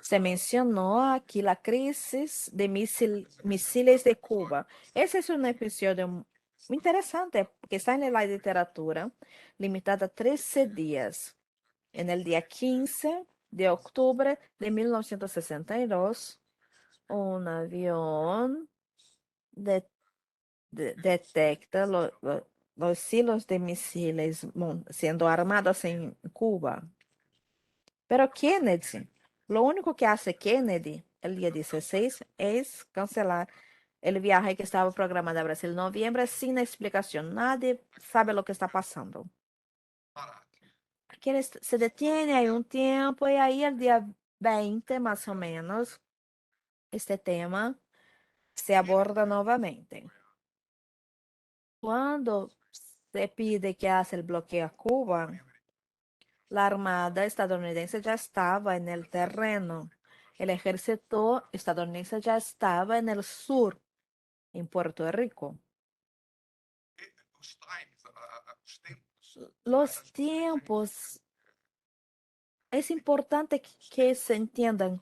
Speaker 1: Se mencionó aquí la crisis de misiles de Cuba. Ese es un episodio muy interesante que está en la literatura, limitada a 13 días. En el día 15 de octubre de 1962, un avión detecta los silos de misiles siendo armados en Cuba. Pero Kennedy, lo único que hace Kennedy el día 16 es cancelar el viaje que estaba programado a Brasil en noviembre sin explicación. Nadie sabe lo que está pasando. Aquí se detiene hay un tiempo y ahí el día 20 más o menos este tema se aborda nuevamente. Cuando se pide que hace el bloqueo a Cuba, la Armada estadounidense ya estaba en el terreno. El ejército estadounidense ya estaba en el sur, en Puerto Rico. Los tiempos, es importante que se entiendan.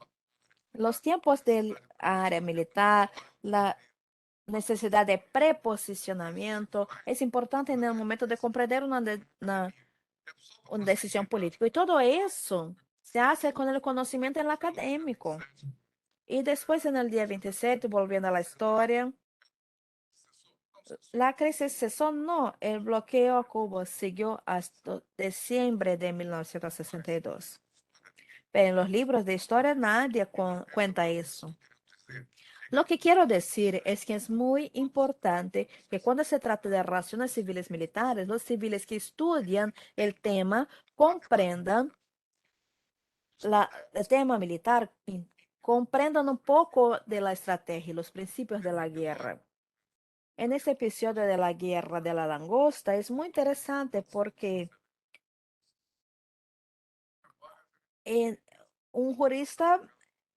Speaker 1: Los tiempos del área militar, la necesidad de preposicionamiento, es importante en el momento de comprender una decisión política. Y todo eso se hace con el conocimiento en el académico. Y después en el día 27, volviendo a la historia, la crisis cesó, no, el bloqueo a Cuba siguió hasta diciembre de 1962. Pero en los libros de historia nadie cuenta eso. Lo que quiero decir es que es muy importante que cuando se trata de relaciones civiles militares, los civiles que estudian el tema comprendan el tema militar, comprendan un poco de la estrategia y los principios de la guerra. En este episodio de la guerra de la langosta es muy interesante porque un jurista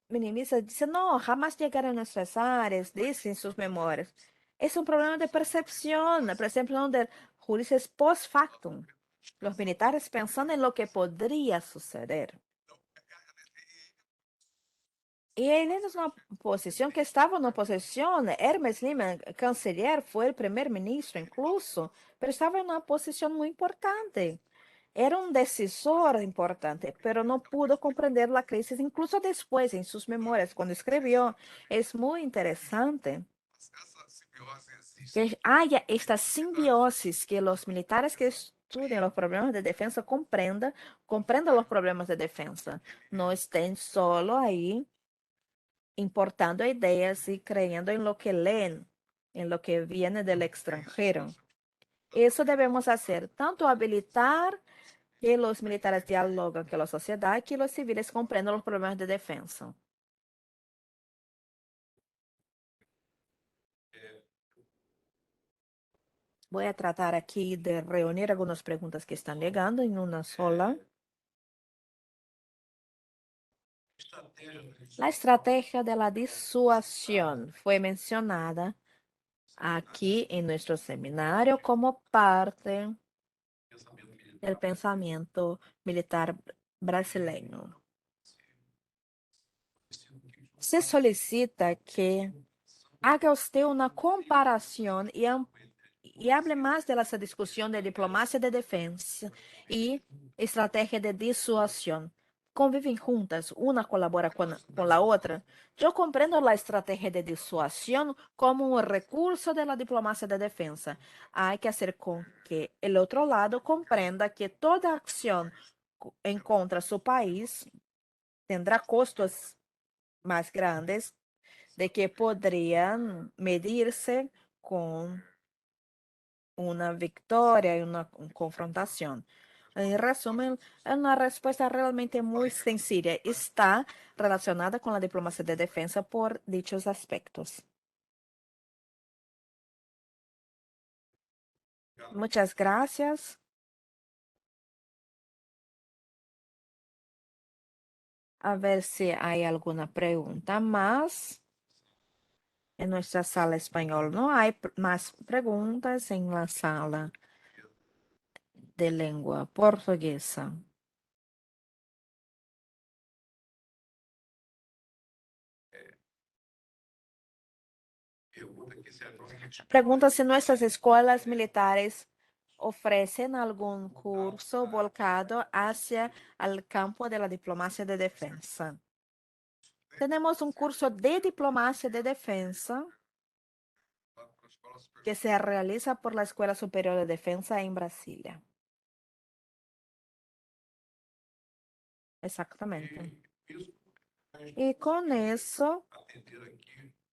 Speaker 1: minimiza, dice, no, jamás llegaron a nuestras áreas, dice en sus memorias. Es un problema de percepción de juristas post factum. Los militares pensando en lo que podría suceder. Y él es una posición que estaba en oposición. Hermes Lima, canciller, fue el primer ministro incluso, pero estaba en una posición muy importante. Era un decisor importante, pero no pudo comprender la crisis, incluso después en sus memorias, cuando escribió. Es muy interesante que haya esta simbiosis, que los militares que estudian los problemas de defensa comprendan los problemas de defensa, no estén solo ahí importando ideas y creyendo en lo que leen, en lo que viene del extranjero. Eso debemos hacer, tanto habilitar que los militares dialoguen con la sociedad y que los civiles comprendan los problemas de defensa. Voy a tratar aquí de reunir algunas preguntas que están llegando en una sola. La estrategia de la disuasión fue mencionada aquí en nuestro seminario como parte del pensamiento militar brasileño. Se solicita que haga usted una comparación y hable más de esa discusión de diplomacia de defensa y estrategia de disuasión. Conviven juntas, una colabora con la otra. Yo comprendo la estrategia de disuasión como un recurso de la diplomacia de defensa. Hay que hacer con que el otro lado comprenda que toda acción en contra de su país tendrá costos más grandes de que podrían medirse con una victoria y una confrontación. En resumen, es una respuesta realmente muy sencilla. Está relacionada con la diplomacia de defensa por dichos aspectos. Muchas gracias. A ver si hay alguna pregunta más. En nuestra sala español no hay más preguntas en la sala de lengua portuguesa. Pregunta si nuestras escuelas militares ofrecen algún curso volcado hacia el campo de la diplomacia de defensa. Tenemos un curso de diplomacia de defensa que se realiza por la Escuela Superior de Defensa en Brasilia. Exactamente. Y con eso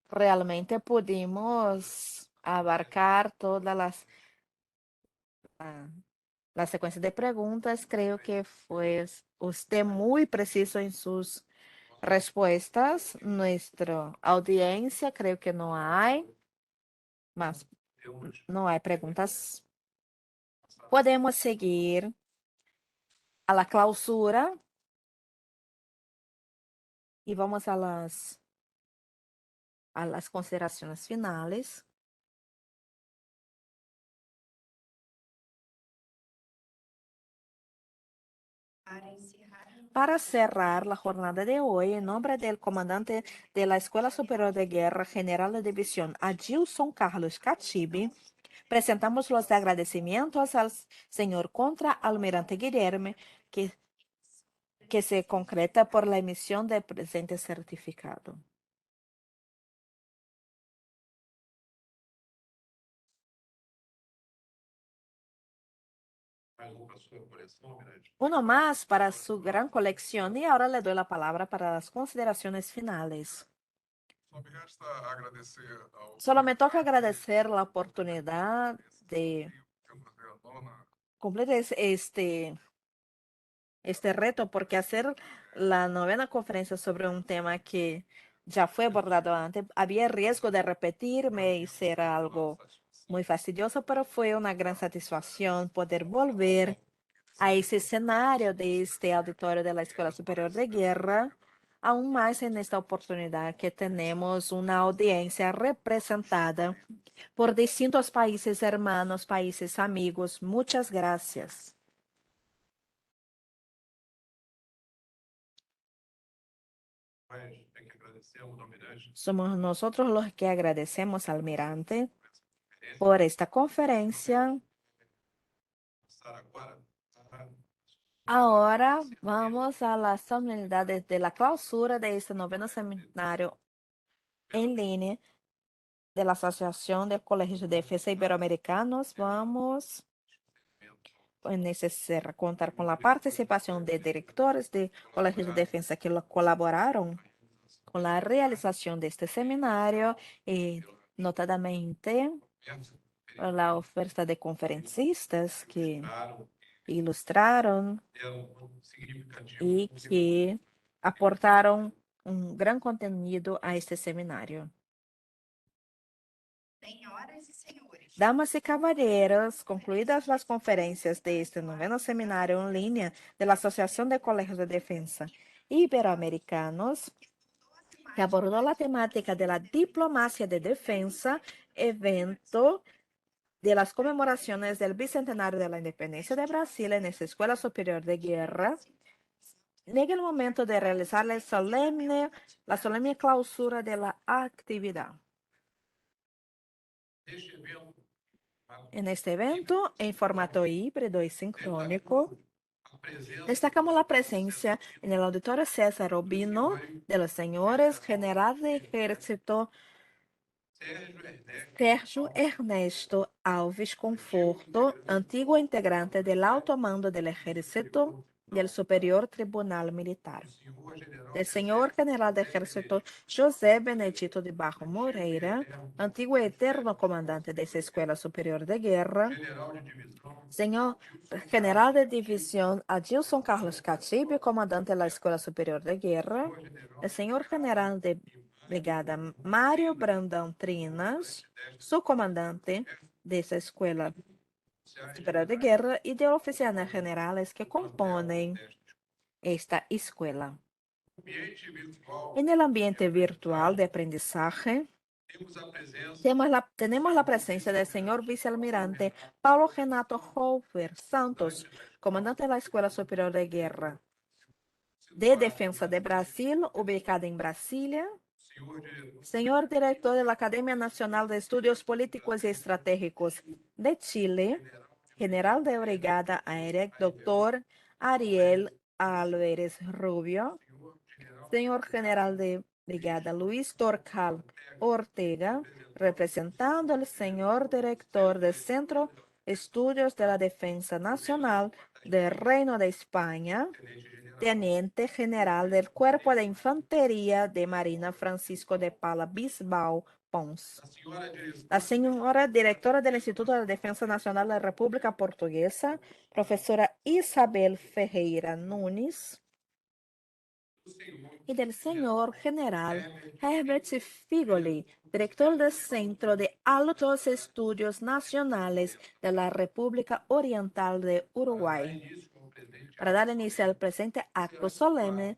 Speaker 1: realmente pudimos abarcar todas ah, la secuencia de preguntas. Creo que fue usted muy preciso en sus respuestas. Nuestra audiencia, creo que no hay más, no hay preguntas. Podemos seguir a la clausura y vamos a las consideraciones finales. Para cerrar la jornada de hoy, en nombre del comandante de la Escuela Superior de Guerra, General de División Adilson Carlos Catibe, presentamos los agradecimientos al señor Contraalmirante Guilherme, que se concreta por la emisión del presente certificado. Uno más para su gran colección y ahora le doy la palabra para las consideraciones finales. Solo me toca agradecer la oportunidad de cumplir este reto, porque hacer la novena conferencia sobre un tema que ya fue abordado antes, había riesgo de repetirme y ser algo muy fastidioso, pero fue una gran satisfacción poder volver a ese escenario de este auditorio de la Escuela Superior de Guerra, aún más en esta oportunidad que tenemos una audiencia representada por distintos países hermanos, países amigos. Muchas gracias. Somos nosotros los que agradecemos, almirante, por esta conferencia. Ahora vamos a las solemnidades de la clausura de este noveno seminario en línea de la Asociación de Colegios de Defensa Iberoamericanos. Vamos es necesario contar con la participación de directores de colegios de defensa que colaboraron con la realización de este seminario y notadamente la oferta de conferencistas que ilustraron y que aportaron un gran contenido a este seminario. Damas y caballeros, concluidas las conferencias de este noveno seminario en línea de la Asociación de Colegios de Defensa Iberoamericanos, que abordó la temática de la diplomacia de defensa, evento de las conmemoraciones del Bicentenario de la Independencia de Brasil en esta Escuela Superior de Guerra, llega el momento de realizar la solemne clausura de la actividad. En este evento, en formato híbrido y sincrónico, destacamos la presencia en el Auditorio César Urbino de los señores General de Ejército Sérgio Ernesto Alves Conforto, antiguo integrante del Alto Mando del Ejército del Superior Tribunal Militar. Del señor General de Ejército José Benedito de Barro Moreira, antiguo y eterno comandante de esa Escuela Superior de Guerra. Señor General de División Adilson Carlos Catibe, comandante de la Escuela Superior de Guerra. El señor General de Brigada Mario Brandão Trinas, subcomandante de esa Escuela Superior de Guerra, y de oficiales generales que componen esta escuela. En el ambiente virtual de aprendizaje, tenemos la presencia del señor vicealmirante Paulo Renato Hofer Santos, comandante de la Escuela Superior de Guerra de Defensa de Brasil, ubicada en Brasilia. Señor director de la Academia Nacional de Estudios Políticos y Estratégicos de Chile, general de Brigada Aérea, doctor Ariel Álvarez Rubio. Señor General de Brigada Luis Torcal Ortega, representando al señor Director del Centro Estudios de la Defensa Nacional del Reino de España, Teniente General del Cuerpo de Infantería de Marina Francisco de Paula Bisbal Pons. La señora Directora del Instituto de Defensa Nacional de la República Portuguesa, profesora Isabel Ferreira Nunes, y del señor General Herbert Figoli, director del Centro de Altos Estudios Nacionales de la República Oriental de Uruguay. Para dar inicio al presente acto solemne,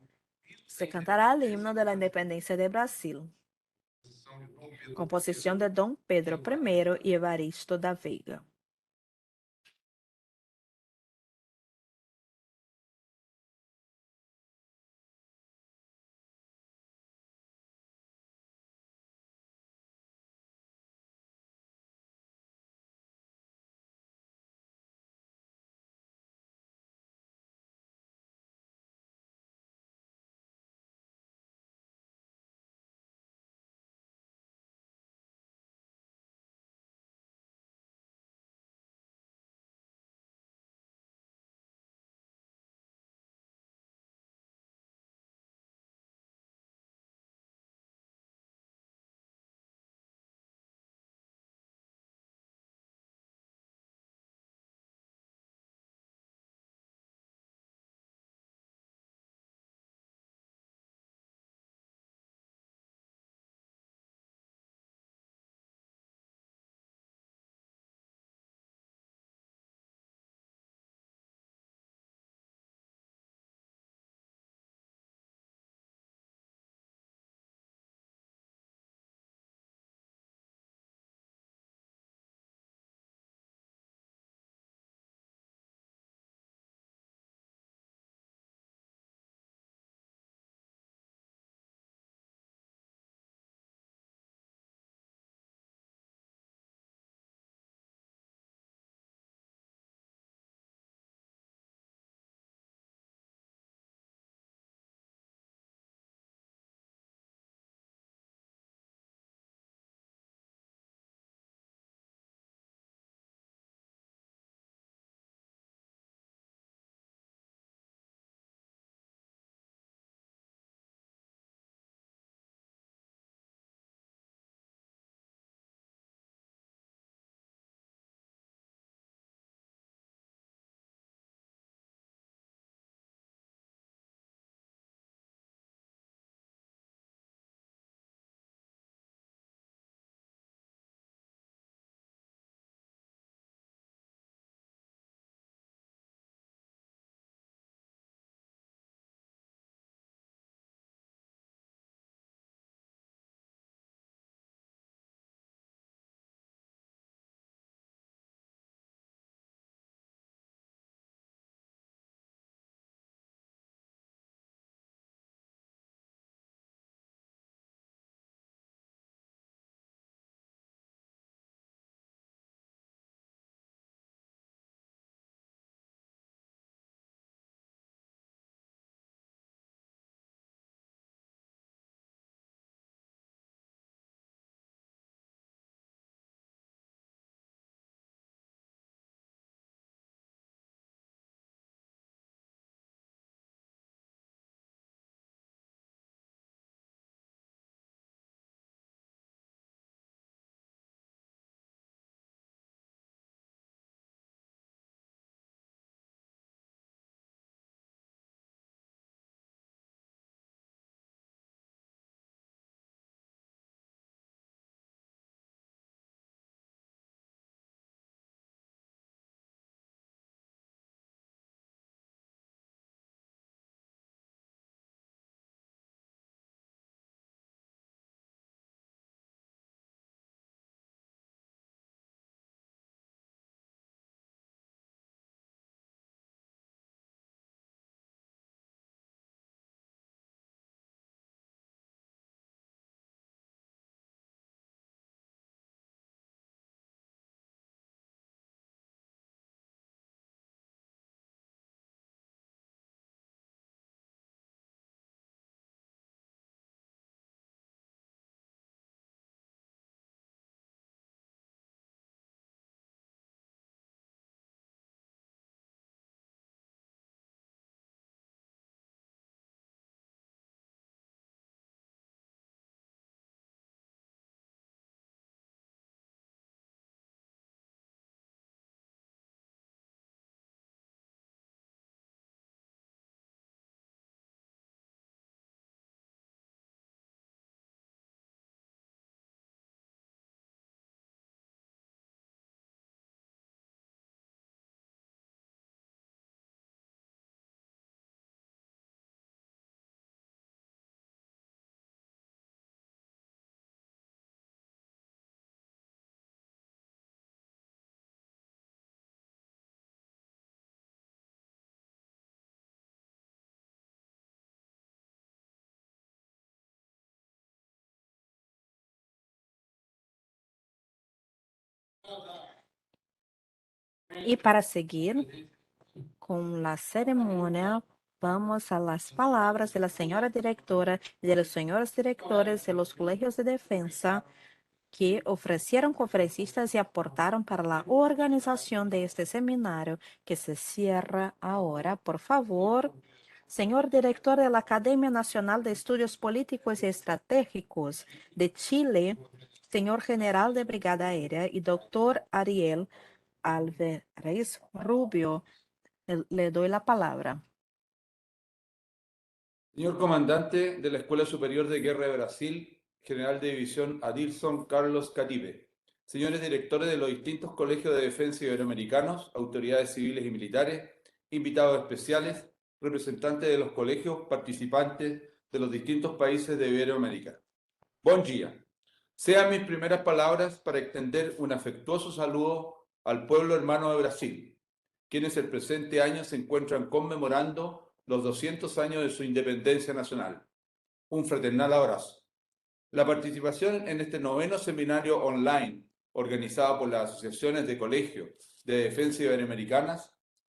Speaker 1: se cantará el himno de la independencia de Brasil, composición de Dom Pedro I y Evaristo da Veiga. Y para seguir con la ceremonia, vamos a las palabras de la señora directora y de los señores directores de los colegios de defensa que ofrecieron conferencistas y aportaron para la organización de este seminario que se cierra ahora. Por favor, señor director de la Academia Nacional de Estudios Políticos y Estratégicos de Chile, señor general de Brigada Aérea y doctor Ariel Álvarez Rubio, le doy la palabra.
Speaker 2: Señor comandante de la Escuela Superior de Guerra de Brasil, general de división Adilson Carlos Catipe, señores directores de los distintos colegios de defensa iberoamericanos, autoridades civiles y militares, invitados especiales, representantes de los colegios, participantes de los distintos países de Iberoamérica. Buen día. Sean mis primeras palabras para extender un afectuoso saludo al pueblo hermano de Brasil, quienes el presente año se encuentran conmemorando los 200 años de su independencia nacional. Un fraternal abrazo. La participación en este noveno seminario online, organizado por las asociaciones de colegios de defensa iberoamericanas,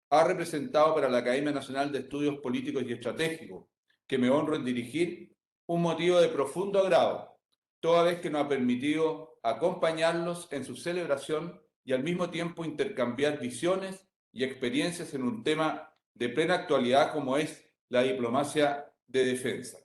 Speaker 2: ha representado para la Academia Nacional de Estudios Políticos y Estratégicos, que me honro en dirigir, un motivo de profundo agrado, toda vez que nos ha permitido acompañarlos en su celebración y al mismo tiempo intercambiar visiones y experiencias en un tema de plena actualidad como es la diplomacia de defensa.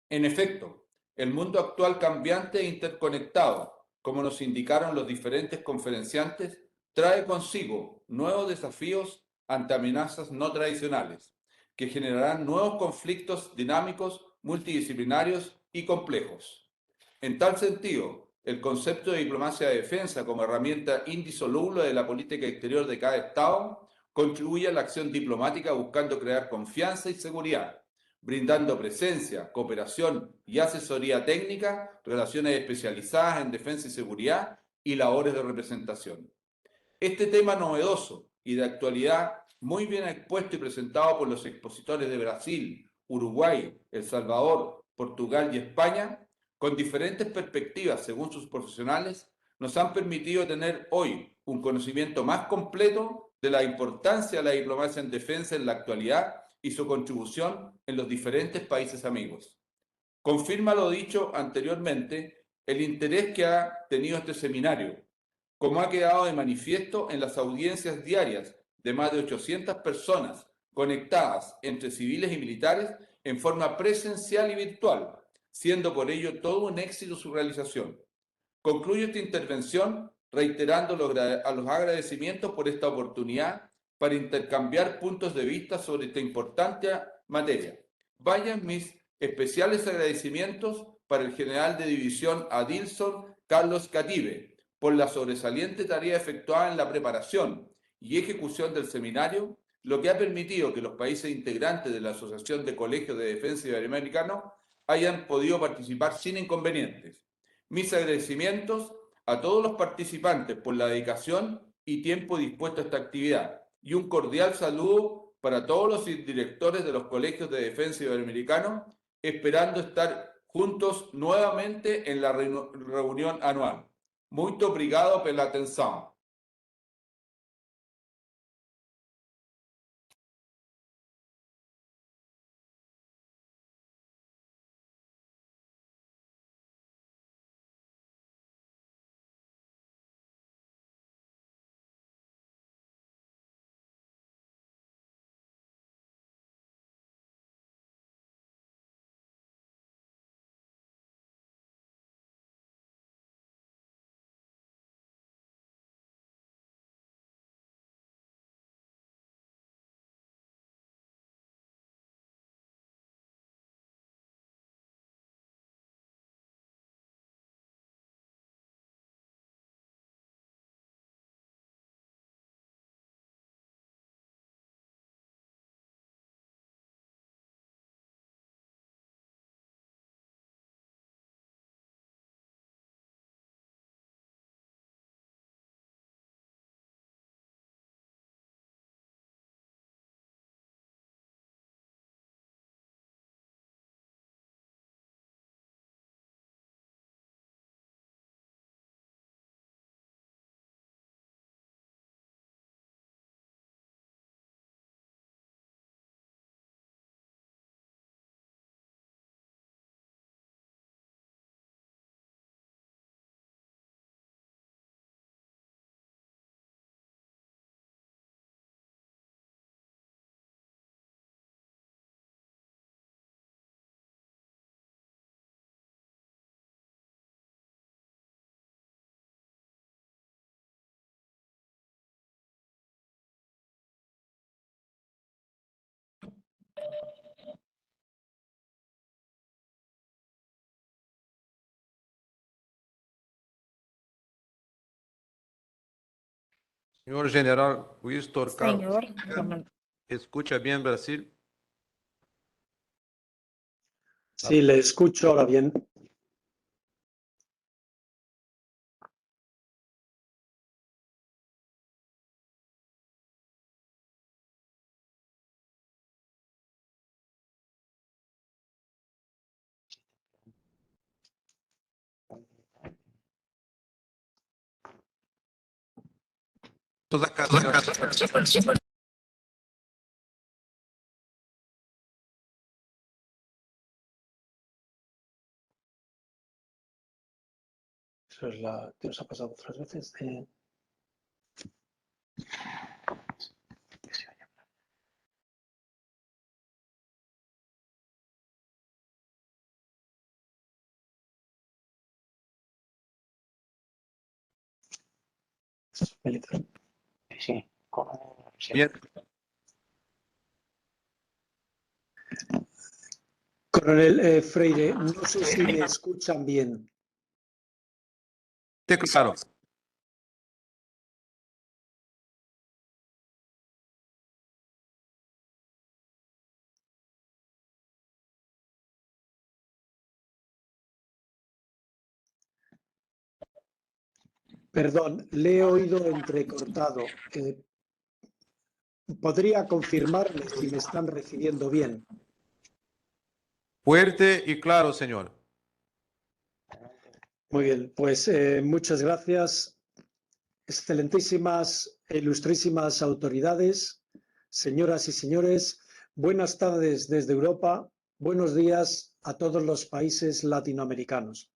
Speaker 2: En efecto, el mundo actual cambiante e interconectado, como nos indicaron los diferentes conferenciantes, trae consigo nuevos desafíos ante amenazas no tradicionales, que generarán nuevos conflictos dinámicos, multidisciplinarios y complejos. En tal sentido, el concepto de diplomacia de defensa como herramienta indisoluble de la política exterior de cada Estado contribuye a la acción diplomática buscando crear confianza y seguridad, brindando presencia, cooperación y asesoría técnica, relaciones especializadas en defensa y seguridad y labores de representación. Este tema novedoso y de actualidad, muy bien expuesto y presentado por los expositores de Brasil, Uruguay, El Salvador, Portugal y España, con diferentes perspectivas según sus profesionales, nos han permitido tener hoy un conocimiento más completo de la importancia de la diplomacia en defensa en la actualidad y su contribución en los diferentes países amigos. Confirma lo dicho anteriormente el interés que ha tenido este seminario, como ha quedado de manifiesto en las audiencias diarias de más de 800 personas conectadas entre civiles y militares en forma presencial y virtual, siendo por ello todo un éxito su realización. Concluyo esta intervención reiterando a los agradecimientos por esta oportunidad para intercambiar puntos de vista sobre esta importante materia. Vayan mis especiales agradecimientos para el general de división Adilson Carlos Catibe por la sobresaliente tarea efectuada en la preparación y ejecución del seminario, lo que ha permitido que los países integrantes de la Asociación de Colegios de Defensa Iberoamericanos hayan podido participar sin inconvenientes. Mis agradecimientos a todos los participantes por la dedicación y tiempo dispuesto a esta actividad y un cordial saludo para todos los directores de los colegios de defensa iberoamericanos, esperando estar juntos nuevamente en la reunión anual. Muito obrigado pela atenção.
Speaker 3: Señor General Winston
Speaker 1: Señor,
Speaker 3: ¿escucha bien Brasil?
Speaker 4: Sí, le escucho ahora bien.
Speaker 3: Toda casa.
Speaker 4: Eso es la que os ha pasado otras veces.
Speaker 5: Sí,
Speaker 3: Bien.
Speaker 4: Coronel Freire, no sé si me escuchan bien.
Speaker 3: Claro.
Speaker 4: Perdón, le he oído entrecortado. ¿Podría confirmarme si me están recibiendo bien?
Speaker 3: Fuerte y claro, señor.
Speaker 4: Muy bien, pues muchas gracias. Excelentísimas e ilustrísimas autoridades, señoras y señores, buenas tardes desde Europa, buenos días a todos los países latinoamericanos.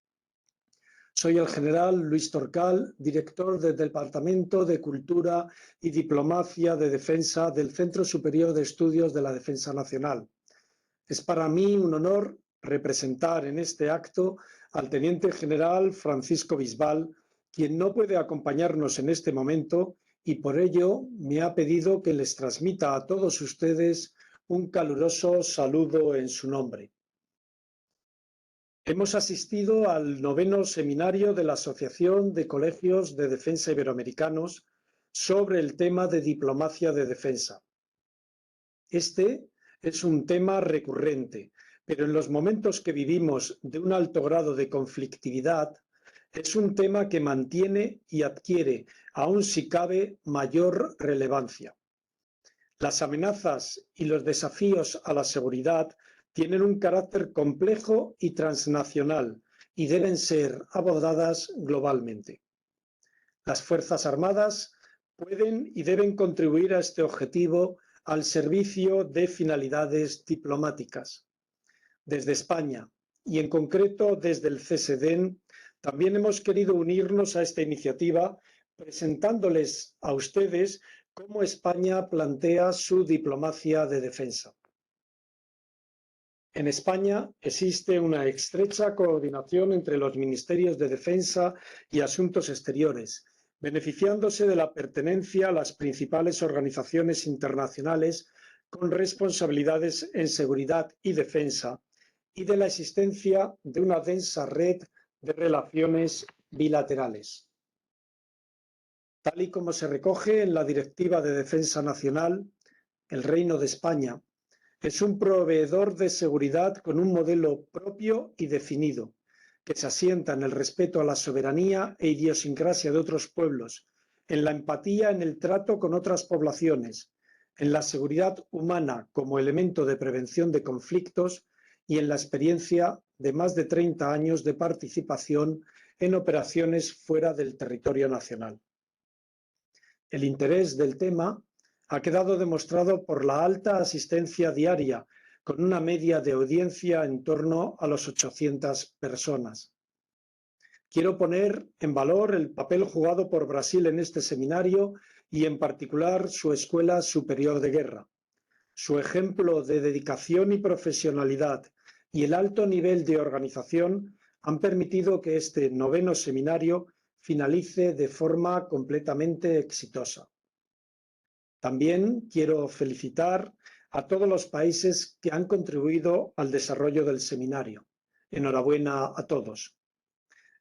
Speaker 4: Soy el general Luis Torcal, director del Departamento de Cultura y Diplomacia de Defensa del Centro Superior de Estudios de la Defensa Nacional. Es para mí un honor representar en este acto al teniente general Francisco Bisbal, quien no puede acompañarnos en este momento y por ello me ha pedido que les transmita a todos ustedes un caluroso saludo en su nombre. Hemos asistido al 9º seminario de la Asociación de Colegios de Defensa Iberoamericanos sobre el tema de diplomacia de defensa. Este es un tema recurrente, pero en los momentos que vivimos de un alto grado de conflictividad, es un tema que mantiene y adquiere, aún si cabe, mayor relevancia. Las amenazas y los desafíos a la seguridad tienen un carácter complejo y transnacional y deben ser abordadas globalmente. Las Fuerzas Armadas pueden y deben contribuir a este objetivo al servicio de finalidades diplomáticas. Desde España, y en concreto desde el CSDEN, también hemos querido unirnos a esta iniciativa presentándoles a ustedes cómo España plantea su diplomacia de defensa. En España existe una estrecha coordinación entre los ministerios de Defensa y Asuntos Exteriores, beneficiándose de la pertenencia a las principales organizaciones internacionales con responsabilidades en seguridad y defensa y de la existencia de una densa red de relaciones bilaterales. Tal y como se recoge en la Directiva de Defensa Nacional, el Reino de España es un proveedor de seguridad con un modelo propio y definido, que se asienta en el respeto a la soberanía e idiosincrasia de otros pueblos, en la empatía en el trato con otras poblaciones, en la seguridad humana como elemento de prevención de conflictos y en la experiencia de más de 30 años de participación en operaciones fuera del territorio nacional. El interés del tema ha quedado demostrado por la alta asistencia diaria, con una media de audiencia en torno a las 800 personas. Quiero poner en valor el papel jugado por Brasil en este seminario y en particular su Escuela Superior de Guerra. Su ejemplo de dedicación y profesionalidad y el alto nivel de organización han permitido que este 9º seminario finalice de forma completamente exitosa. También quiero felicitar a todos los países que han contribuido al desarrollo del seminario. Enhorabuena a todos.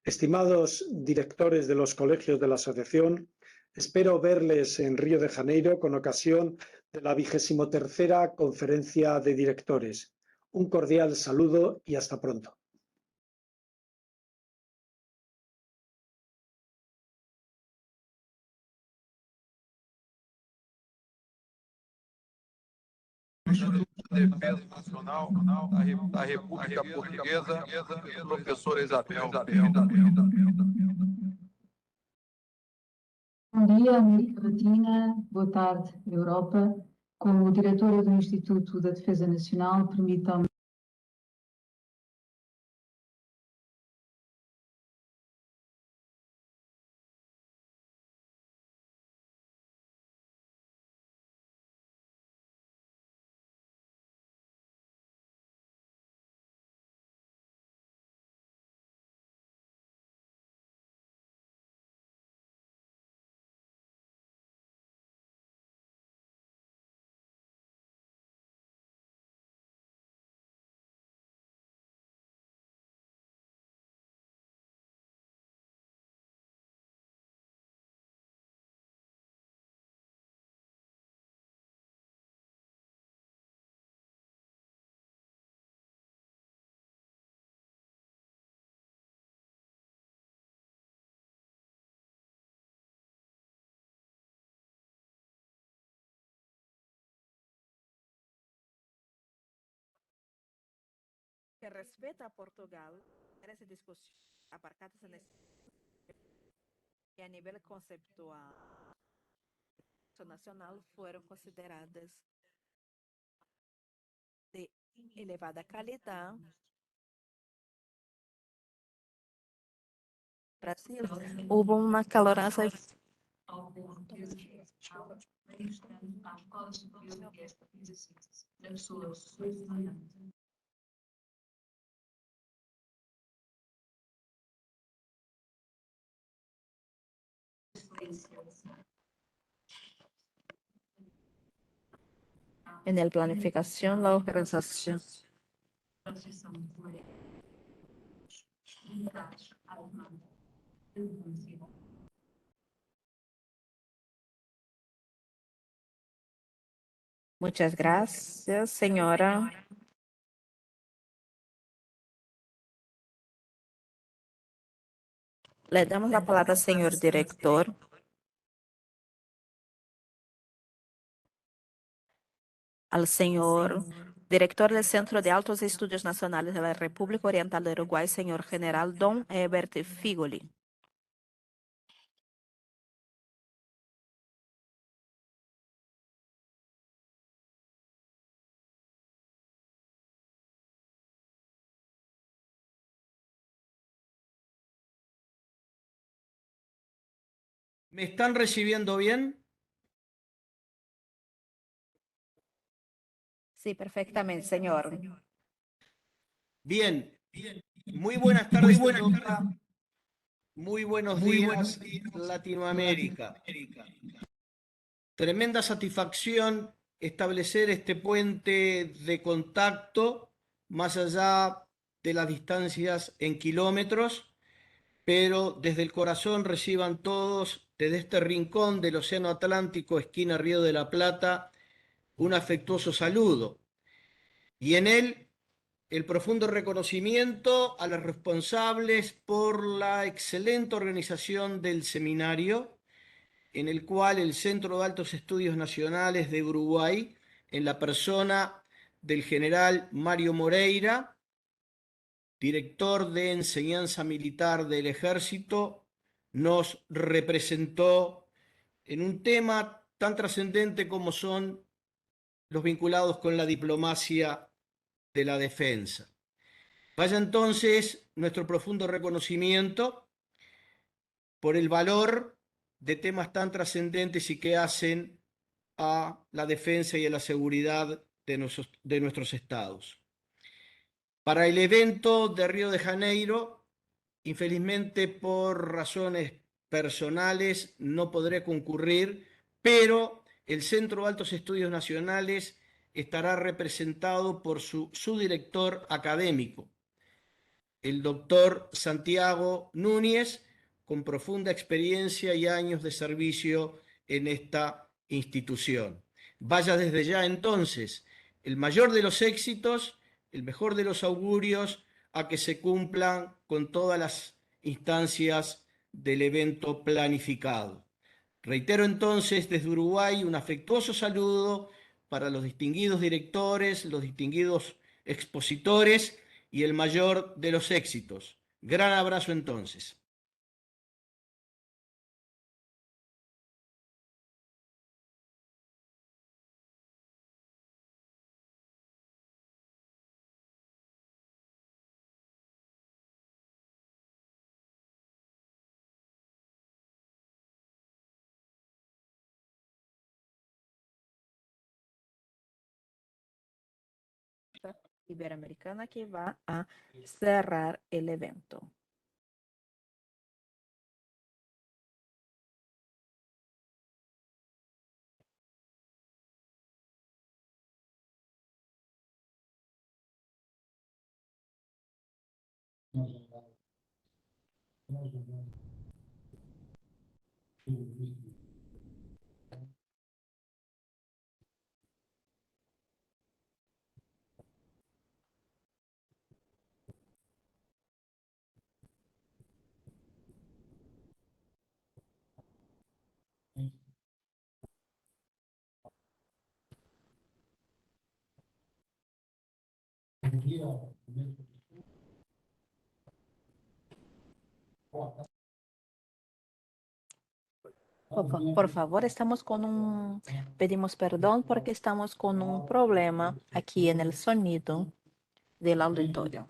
Speaker 4: Estimados directores de los colegios de la asociación, Espero verles en Río de Janeiro con ocasión de la 23ª Conferencia de Directores. Un cordial saludo y hasta pronto.
Speaker 3: Da Defesa Nacional da República Portuguesa, professor Isabel.
Speaker 6: Bom dia, América Latina, boa tarde, Europa. Como diretora do Instituto da Defesa Nacional, permitam-me
Speaker 1: Que respeta a Portugal, essa discussão abarcadas nesse que a nível conceptual nacional foram consideradas de elevada qualidade. Brasil, houve uma calorosa en la planificación, la organización. Muchas gracias, señora. Le damos la palabra al señor director. Al señor director del Centro de Altos Estudios Nacionales de la República Oriental del Uruguay, señor general Don Herbert Figoli.
Speaker 7: ¿Me están recibiendo bien?
Speaker 1: Sí, perfectamente, señor.
Speaker 7: Bien. Muy buenas tardes, Europa. Muy buenos días, Latinoamérica. Tremenda satisfacción establecer este puente de contacto más allá de las distancias en kilómetros, pero desde el corazón reciban todos, desde este rincón del Océano Atlántico, esquina Río de la Plata, un afectuoso saludo. Y en él, el profundo reconocimiento a los responsables por la excelente organización del seminario, en el cual el Centro de Altos Estudios Nacionales de Uruguay, en la persona del general Mario Moreira, director de Enseñanza Militar del Ejército, nos representó en un tema tan trascendente como son los vinculados con la diplomacia de la defensa. Vaya entonces nuestro profundo reconocimiento por el valor de temas tan trascendentes y que hacen a la defensa y a la seguridad de nuestros estados. Para el evento de Río de Janeiro, infelizmente por razones personales no podré concurrir, pero el Centro de Altos Estudios Nacionales estará representado por su director académico, el doctor Santiago Núñez, con profunda experiencia y años de servicio en esta institución. Vaya desde ya entonces el mayor de los éxitos, el mejor de los augurios, a que se cumplan con todas las instancias del evento planificado. Reitero entonces desde Uruguay un afectuoso saludo para los distinguidos directores, los distinguidos expositores y el mayor de los éxitos. Gran abrazo entonces.
Speaker 1: Iberoamericana que va a cerrar el evento. Por favor, pedimos perdón porque estamos con un problema aquí en el sonido del auditorio.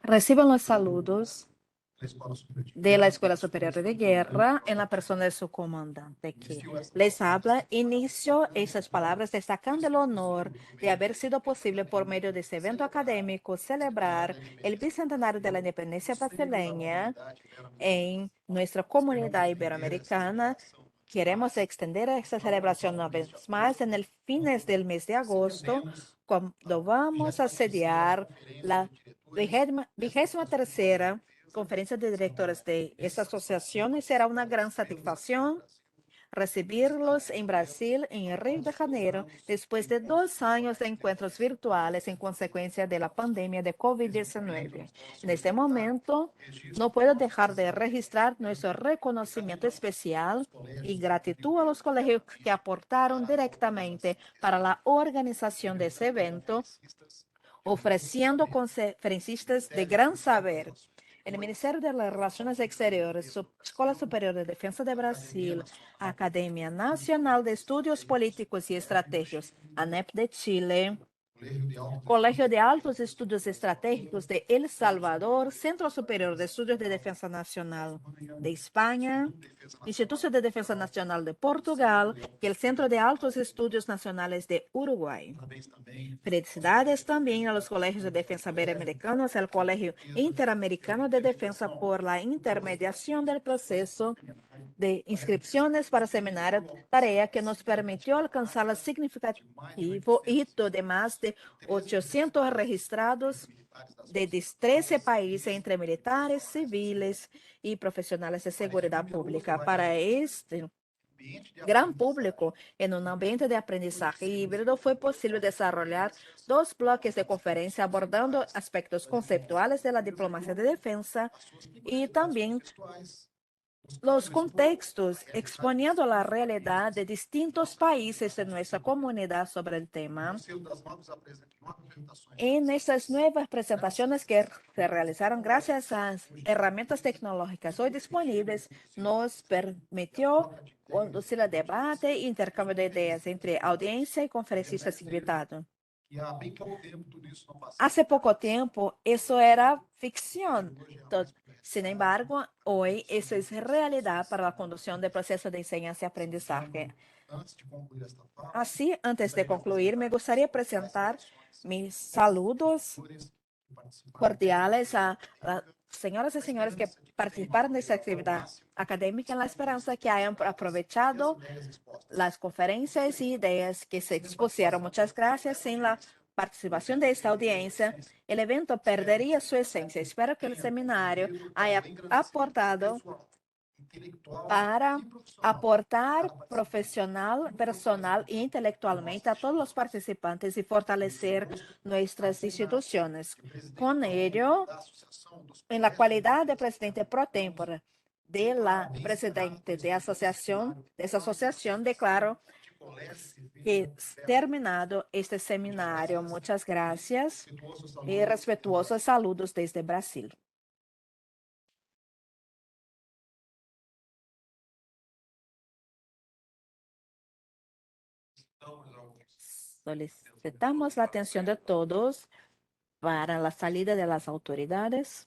Speaker 1: Reciban los saludos de la Escuela Superior de Guerra en la persona de su comandante, que les habla. Inicio esas palabras destacando el honor de haber sido posible por medio de este evento académico celebrar el bicentenario de la independencia brasileña en nuestra comunidad iberoamericana. Queremos extender esta celebración una vez más en el fines del mes de agosto, cuando vamos a sediar la 23ª Conferencia de Directores de esta asociación, y será una gran satisfacción recibirlos en Brasil, en Río de Janeiro, después de 2 años de encuentros virtuales en consecuencia de la pandemia de COVID-19. En este momento, no puedo dejar de registrar nuestro reconocimiento especial y gratitud a los colegios que aportaron directamente para la organización de ese evento, ofreciendo conferencistas de gran saber. El Ministerio de las Relaciones Exteriores, Escuela Superior de Defensa de Brasil, Academia Nacional de Estudios Políticos y Estratégicos, ANEP de Chile, Colegio de Altos Estudios Estratégicos de El Salvador, Centro Superior de Estudios de Defensa Nacional de España, Instituto de Defensa Nacional de Portugal y el Centro de Altos Estudios Nacionales de Uruguay. Felicidades también a los colegios de defensa iberoamericanos, al Colegio Interamericano de Defensa por la intermediación del proceso de inscripciones para seminario, tarea que nos permitió alcanzar el significativo hito de más de 800 registrados de 13 países entre militares, civiles y profesionales de seguridad pública. Para este gran público, en un ambiente de aprendizaje híbrido, fue posible desarrollar 2 bloques de conferencia abordando aspectos conceptuales de la diplomacia de defensa y también los contextos, exponiendo la realidad de distintos países de nuestra comunidad sobre el tema. En estas nuevas presentaciones que se realizaron gracias a herramientas tecnológicas hoy disponibles, nos permitió conducir el debate e intercambio de ideas entre audiencia y conferencistas invitados. Hace poco tiempo eso era ficción. Sin embargo, hoy eso es realidad para la conducción del proceso de enseñanza y aprendizaje. Así, antes de concluir, me gustaría presentar mis saludos cordiales a señoras y señores que participaron de esta actividad académica en la esperanza que hayan aprovechado las conferencias y ideas que se expusieron. Muchas gracias. Sin la participación de esta audiencia, el evento perdería su esencia. Espero que el seminario haya aportado para aportar personal e intelectualmente a todos los participantes y fortalecer nuestras instituciones. Con ello, en la cualidad de presidente pro tempore de la presidente de esa asociación, declaro que terminado este seminario. Muchas gracias y respetuosos saludos desde Brasil. Solicitamos la atención de todos para la salida de las autoridades.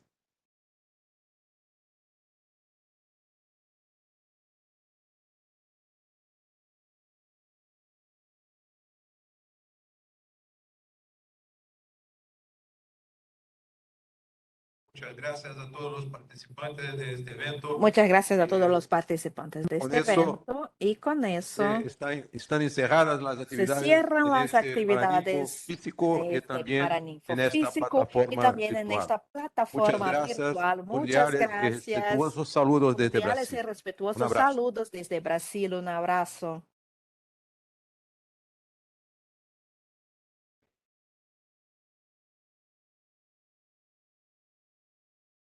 Speaker 3: Muchas gracias a todos los participantes de este evento.
Speaker 1: Muchas gracias a todos los participantes de
Speaker 3: Con
Speaker 1: este
Speaker 3: eso,
Speaker 1: evento y con eso
Speaker 3: están encerradas las
Speaker 1: se
Speaker 3: actividades
Speaker 1: cierran
Speaker 3: en
Speaker 1: las
Speaker 3: este
Speaker 1: actividades
Speaker 3: físico
Speaker 1: de
Speaker 3: y
Speaker 1: este
Speaker 3: también
Speaker 1: Paraninfo
Speaker 3: en esta
Speaker 1: físico y
Speaker 3: plataforma
Speaker 1: también en
Speaker 3: virtual.
Speaker 1: esta plataforma
Speaker 3: Muchas gracias,
Speaker 1: virtual. Muchas
Speaker 3: cordiales y
Speaker 1: gracias.
Speaker 3: respetuosos saludos desde
Speaker 1: Cordiales y
Speaker 3: Brasil. Un
Speaker 1: respetuosos
Speaker 3: abrazo.
Speaker 1: saludos desde Brasil. Un abrazo.